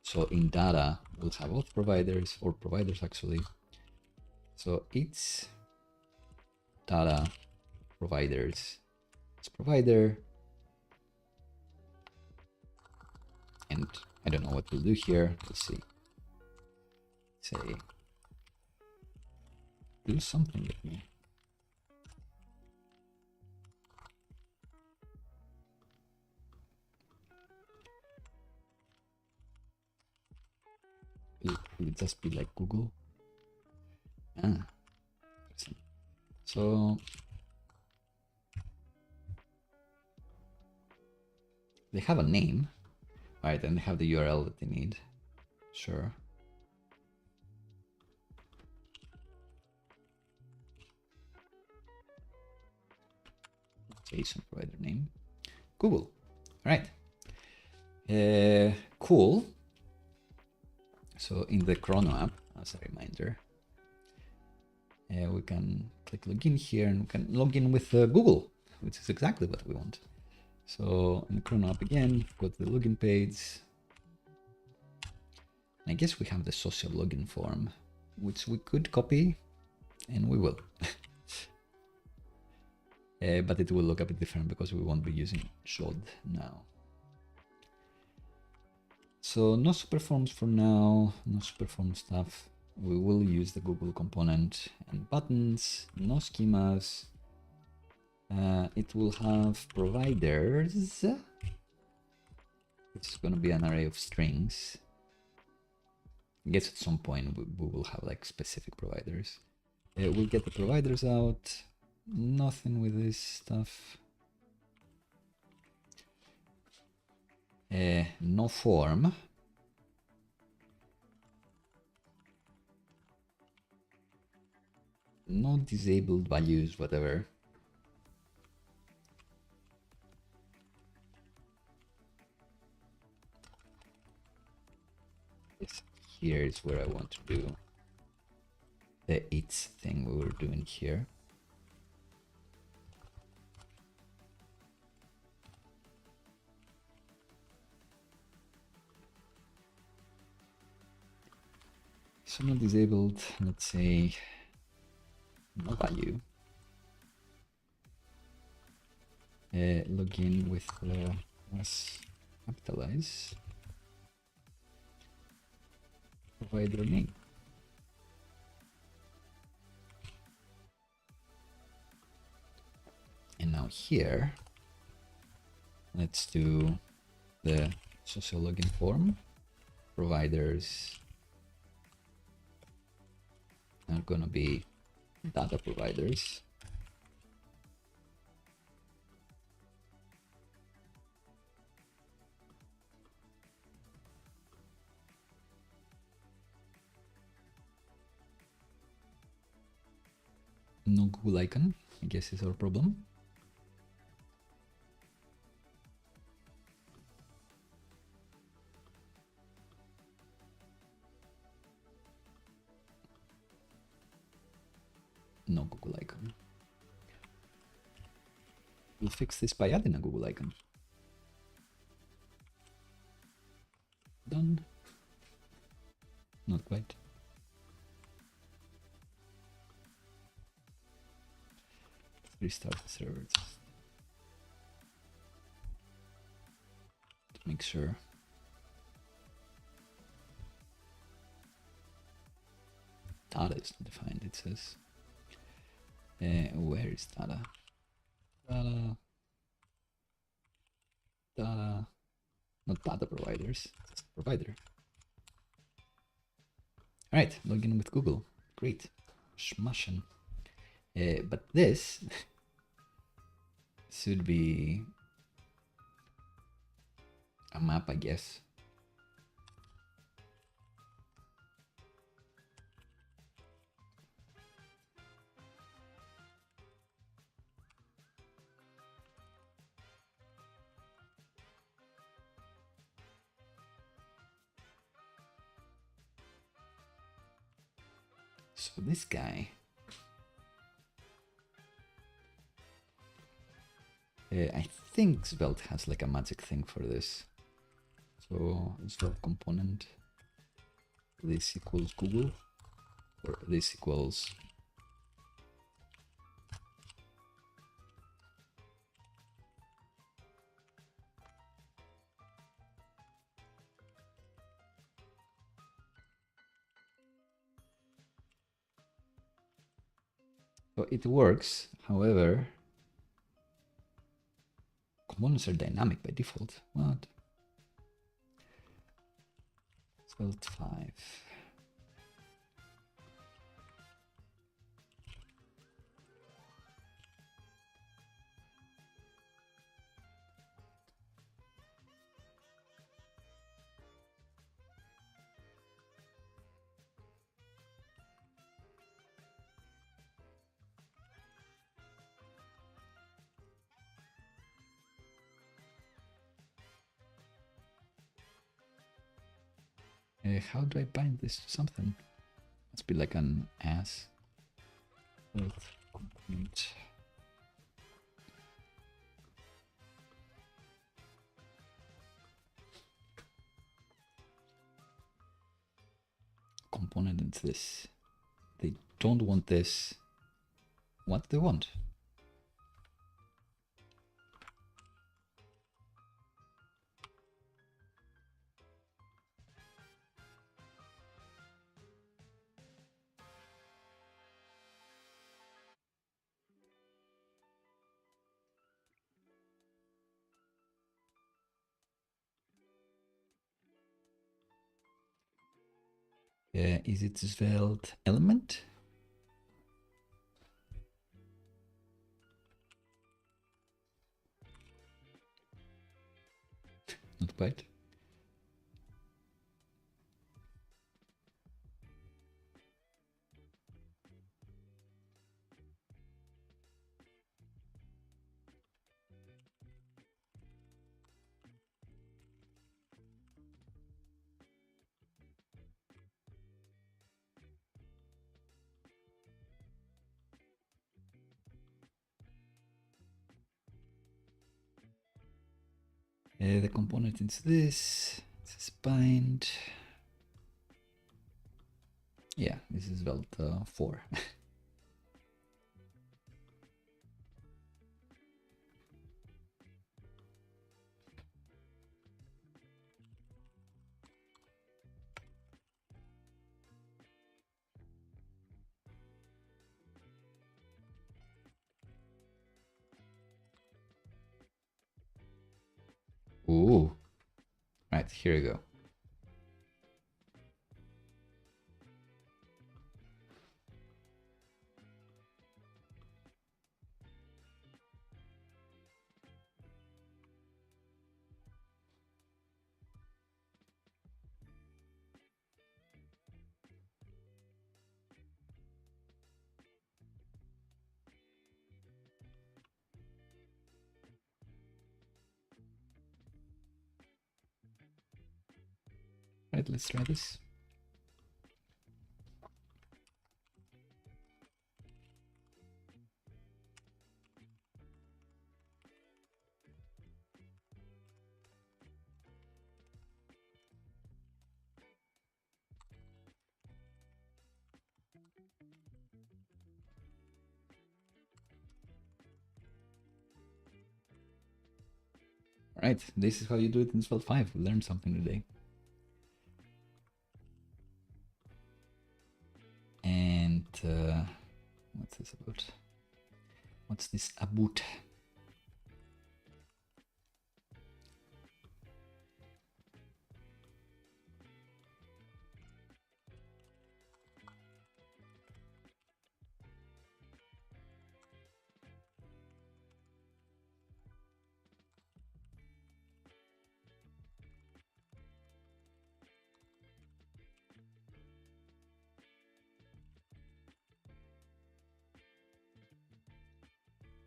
So in data, we'll have auth providers, or providers actually. So it's data providers. It's provider. And I don't know what we'll do here. Let's see. Say, do something with me. Will it just be like Google? Ah, so they have a name, right? And they have the URL that they need. Sure. JSON provider name, Google. All right. Cool. So in the Chrono app, as a reminder, we can click login here and we can log in with Google, which is exactly what we want. So in the Chrono app again, go to the login page. And I guess we have the social login form, which we could copy, and we will. But it will look a bit different because we won't be using SHOD now. So no super forms for now, no super form stuff. We will use the Google component and buttons, no schemas. It will have providers. It's going to be an array of strings. I guess at some point we will have like specific providers. We'll get the providers out. Nothing with this stuff. No form. No disabled values, whatever. Yes, here is where I want to do the it's thing we were doing here. So not disabled, let's say no value. Login with was capitalize. Provider name. And now here, let's do the social login form. Providers are gonna be data providers. No Google icon, I guess is our problem. no Google icon. We'll fix this by adding a Google icon. Done. Not quite. Let's restart the server just to make sure. Data is not defined, it says. Where is data? Data, not data providers, just provider. All right, login with Google, great, smashing. But this should be a map, I guess. So this guy, I think Svelte has like a magic thing for this. So Svelte component, this equals Google, or this equals so it works. However, components are dynamic by default. What? Svelte 5. How do I bind this to something? Must be like an as. Component. Component into this. They don't want this. What do they want? Is it Svelte element? Not quite. The component into this. This is bind. Yeah, this is Svelte 4. Ooh. Right, here we go. Right, let's try this. right, this is how you do it in Svelte 5. We learned something today. And what's this about? What's this about?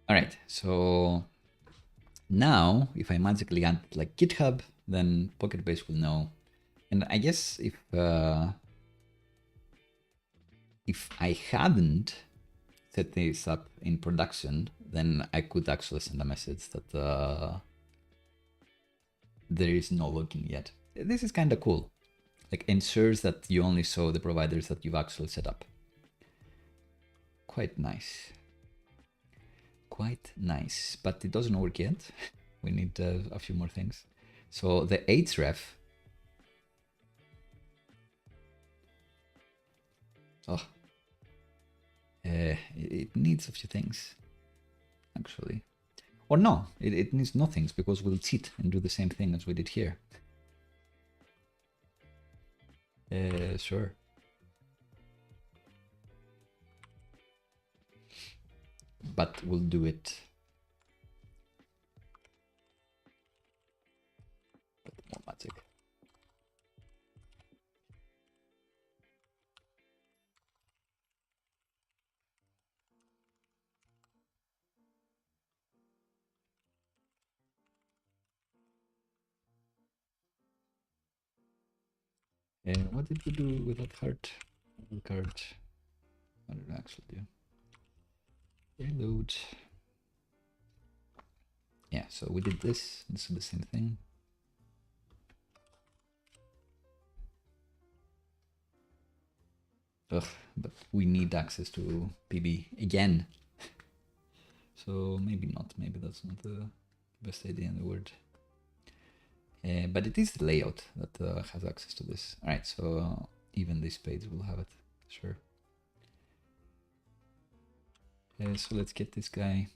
All right, so now if I magically add like GitHub, then PocketBase will know. And I guess if I hadn't set this up in production, then I could actually send a message that there is no login yet. This is kind of cool. Like ensures that you only show the providers that you've actually set up. Quite nice. Quite nice, but it doesn't work yet. We need a few more things. So the href. Oh, it needs a few things, actually. Or no, it needs no things because we'll cheat and do the same thing as we did here. Sure. But we'll do it with more magic. What did we do with that heart? Card. What did I actually do? Reload. Yeah, so we did this. This is the same thing. Ugh, but we need access to PB again. So maybe not. Maybe that's not the best idea in the world. But it is the layout that has access to this. All right, so even this page will have it. Sure. So let's get this guy.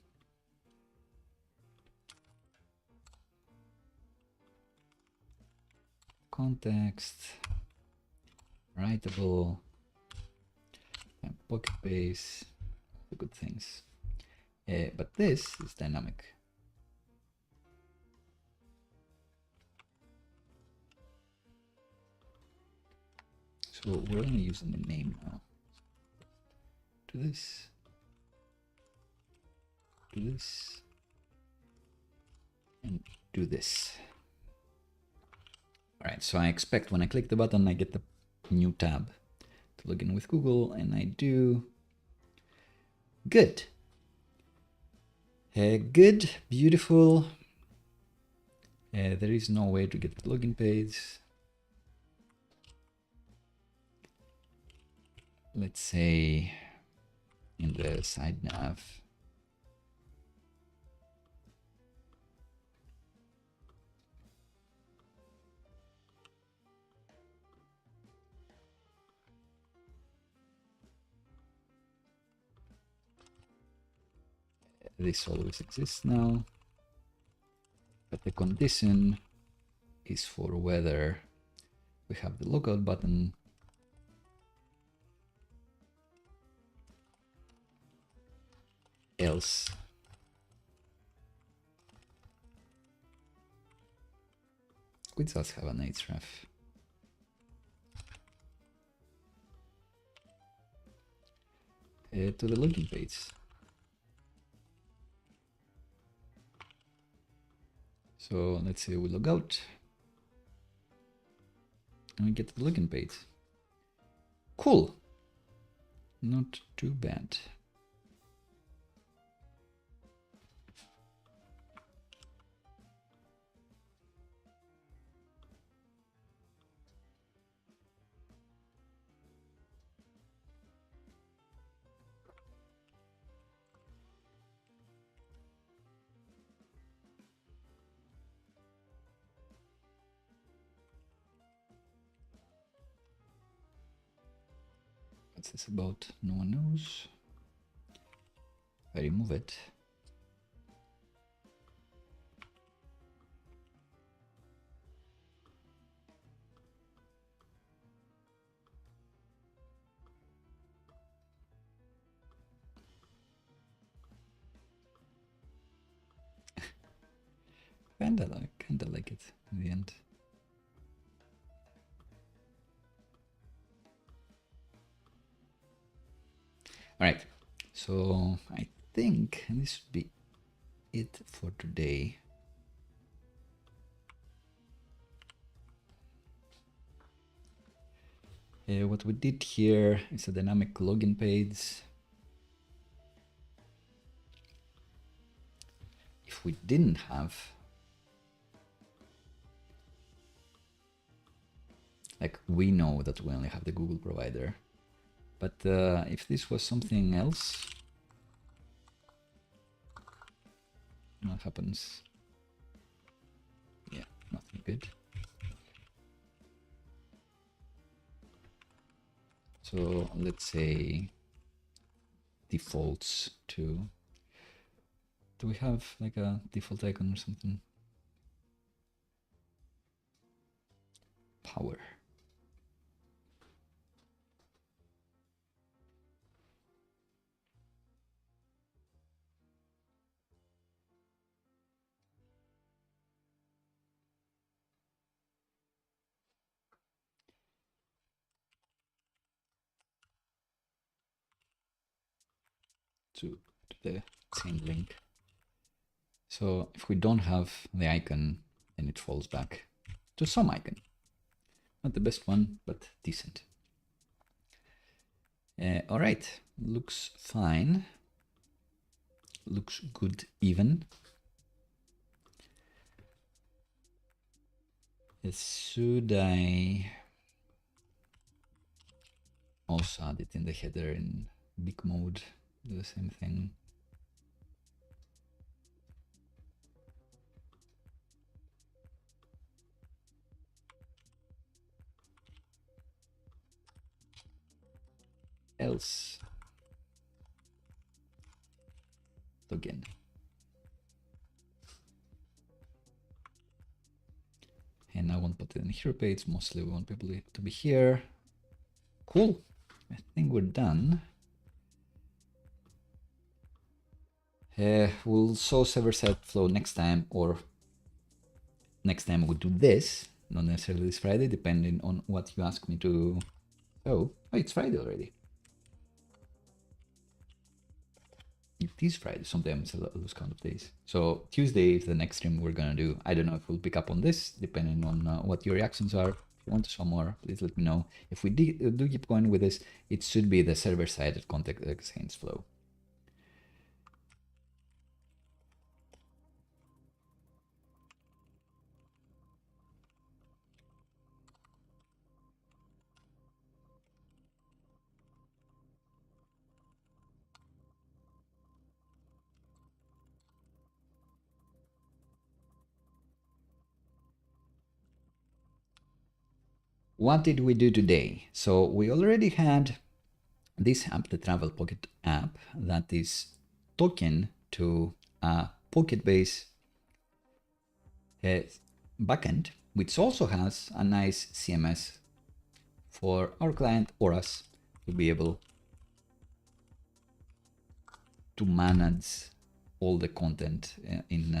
Context. Writable. And PocketBase. The good things. But this is dynamic. So we're only using the name now. Do this. Do this. And do this. All right, so I expect when I click the button, I get the new tab to log in with Google, and I do. Good. Good, beautiful. There is no way to get the login page. Let's say in the side nav. This always exists now, but the condition is for whether we have the logout button else we just have an href. To the login page. So let's say we log out and we get to the login page. Cool. Not too bad. What's this about? No one knows. If I remove it. Kinda like it in the end. All right, so I think this should be it for today. What we did here is a dynamic login page. If we didn't have, like, we know that we only have the Google provider, but if this was something else, what happens? Yeah, nothing good. So let's say defaults to, do we have like a default icon or something? Power. To the same link. So if we don't have the icon, then it falls back to some icon. Not the best one, but decent. All right, looks fine. Looks good even. Should I also add it in the header in big mode? Do the same thing. Else login. And I won't put it in hero page. Mostly we want people to be here. Cool. I think we're done. We'll show server-side flow next time, or next time we'll do this. Not necessarily this Friday, depending on what you ask me to. Oh, it's Friday already. It is Friday. Sometimes I lose count of days. So Tuesday is the next stream we're gonna do. I don't know if we'll pick up on this, depending on what your reactions are. If you want to show more, please let me know. If we do keep going with this, it should be the server-side context exchange flow. What did we do today? So we already had this app, the Travel Pocket app, that is talking to a PocketBase backend, which also has a nice CMS for our client or us to be able to manage all the content in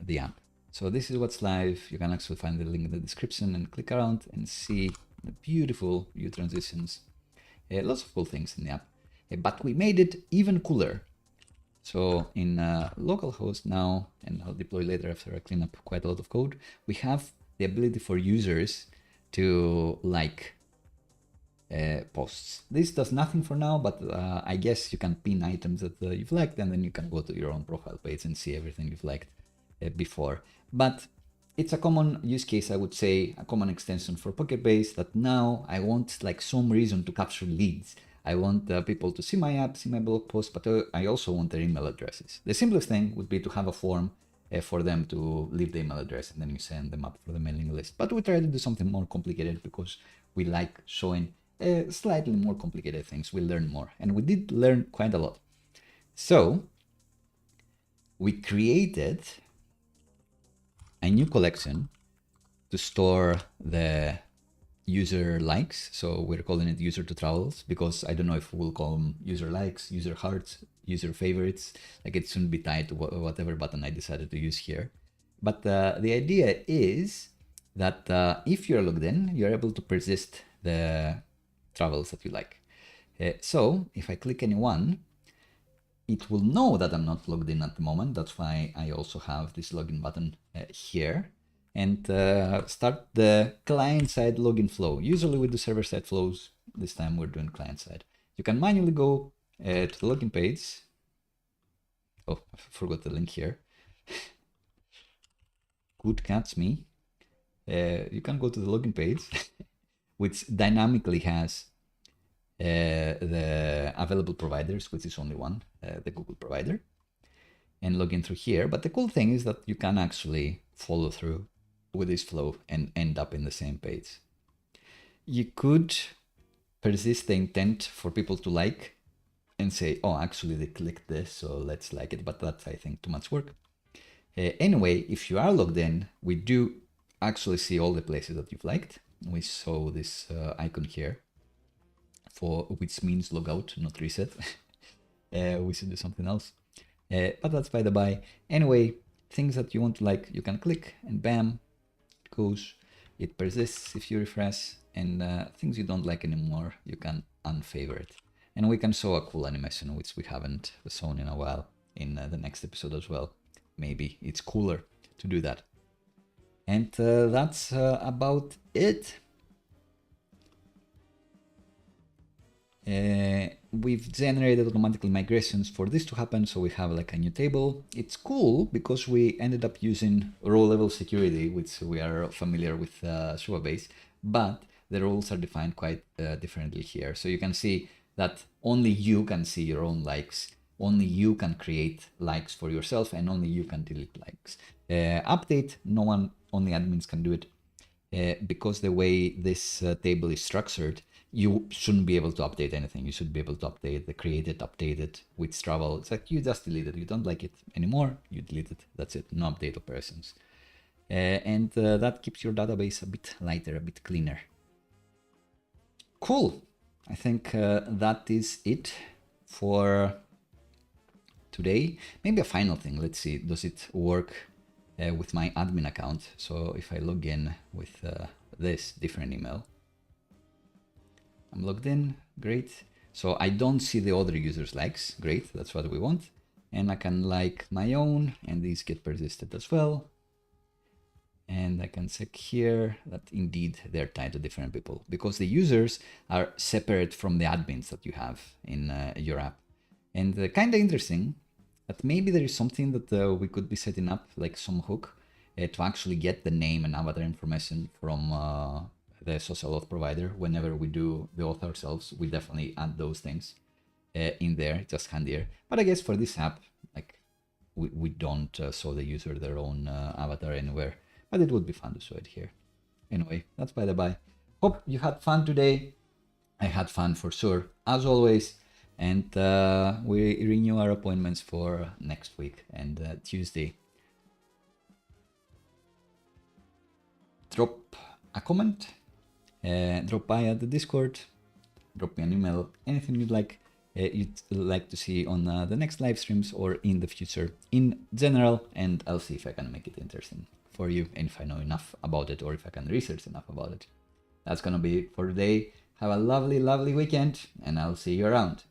the app. So this is what's live. You can actually find the link in the description and click around and see the beautiful view transitions. Lots of cool things in the app. But we made it even cooler. So in localhost now, and I'll deploy later after I clean up quite a lot of code, we have the ability for users to like posts. This does nothing for now, but I guess you can pin items that you've liked, and then you can go to your own profile page and see everything you've liked before. But it's a common use case, I would say, a common extension for PocketBase, that now I want like some reason to capture leads. I want people to see my app, see my blog post, but I also want their email addresses. The simplest thing would be to have a form for them to leave the email address, and then you send them up for the mailing list. But we try to do something more complicated because we like showing slightly more complicated things. We'll learn more, and we did learn quite a lot. So we created a new collection to store the user likes. So we're calling it user to travels, because I don't know if we'll call them user likes, user hearts, user favorites. Like, it shouldn't be tied to whatever button I decided to use here. But the idea is that if you're logged in, you're able to persist the travels that you like. So if I click any one, it will know that I'm not logged in at the moment. That's why I also have this login button here. And start the client-side login flow. Usually we do server-side flows. This time we're doing client-side. You can manually go to the login page. Oh, I forgot the link here. Good catch me. You can go to the login page, which dynamically has the available providers, which is only one, the Google provider, and log in through here. But the cool thing is that you can actually follow through with this flow and end up in the same page. You could persist the intent for people to like and say, oh, actually they clicked this, so let's like it. But that's, I think, too much work. Anyway, if you are logged in, we do actually see all the places that you've liked. We saw this icon here, which means logout, not reset. We should do something else. But that's by the by. Anyway, things that you want to like, you can click and bam, it goes. It persists if you refresh, and things you don't like anymore, you can unfavorite. And we can show a cool animation, which we haven't shown in a while, in the next episode as well. Maybe it's cooler to do that. And that's about it. We've generated automatically migrations for this to happen, so we have like a new table. It's cool because we ended up using row level security, which we are familiar with Supabase, but the roles are defined quite differently here. So you can see that only you can see your own likes, only you can create likes for yourself, and only you can delete likes. Update, no one, only admins can do it. Because the way this table is structured, you shouldn't be able to update anything. You should be able to update the created, updated, with travel. It's like you just delete it. You don't like it anymore, you delete it. That's it. No update operations. And that keeps your database a bit lighter, a bit cleaner. Cool. I think that is it for today. Maybe a final thing. Let's see. Does it work with my admin account? So if I log in with this different email, I'm logged in, great. So I don't see the other users' likes, great, that's what we want. And I can like my own, and these get persisted as well. And I can check here that indeed they're tied to different people, because the users are separate from the admins that you have in your app. And kind of interesting that maybe there is something that we could be setting up, like some hook, to actually get the name and avatar information from the social auth provider. Whenever we do the auth ourselves, we definitely add those things in there. It's just handier. But I guess for this app, like we don't show the user their own avatar anywhere, but it would be fun to show it here. Anyway, that's by the by. Hope you had fun today. I had fun for sure, as always. And we renew our appointments for next week and Tuesday. Drop a comment. Drop by at the Discord, drop me an email, anything you'd like to see on the next live streams or in the future in general, and I'll see if I can make it interesting for you, and if I know enough about it, or if I can research enough about it. That's gonna be it for today. Have a lovely, lovely weekend, and I'll see you around.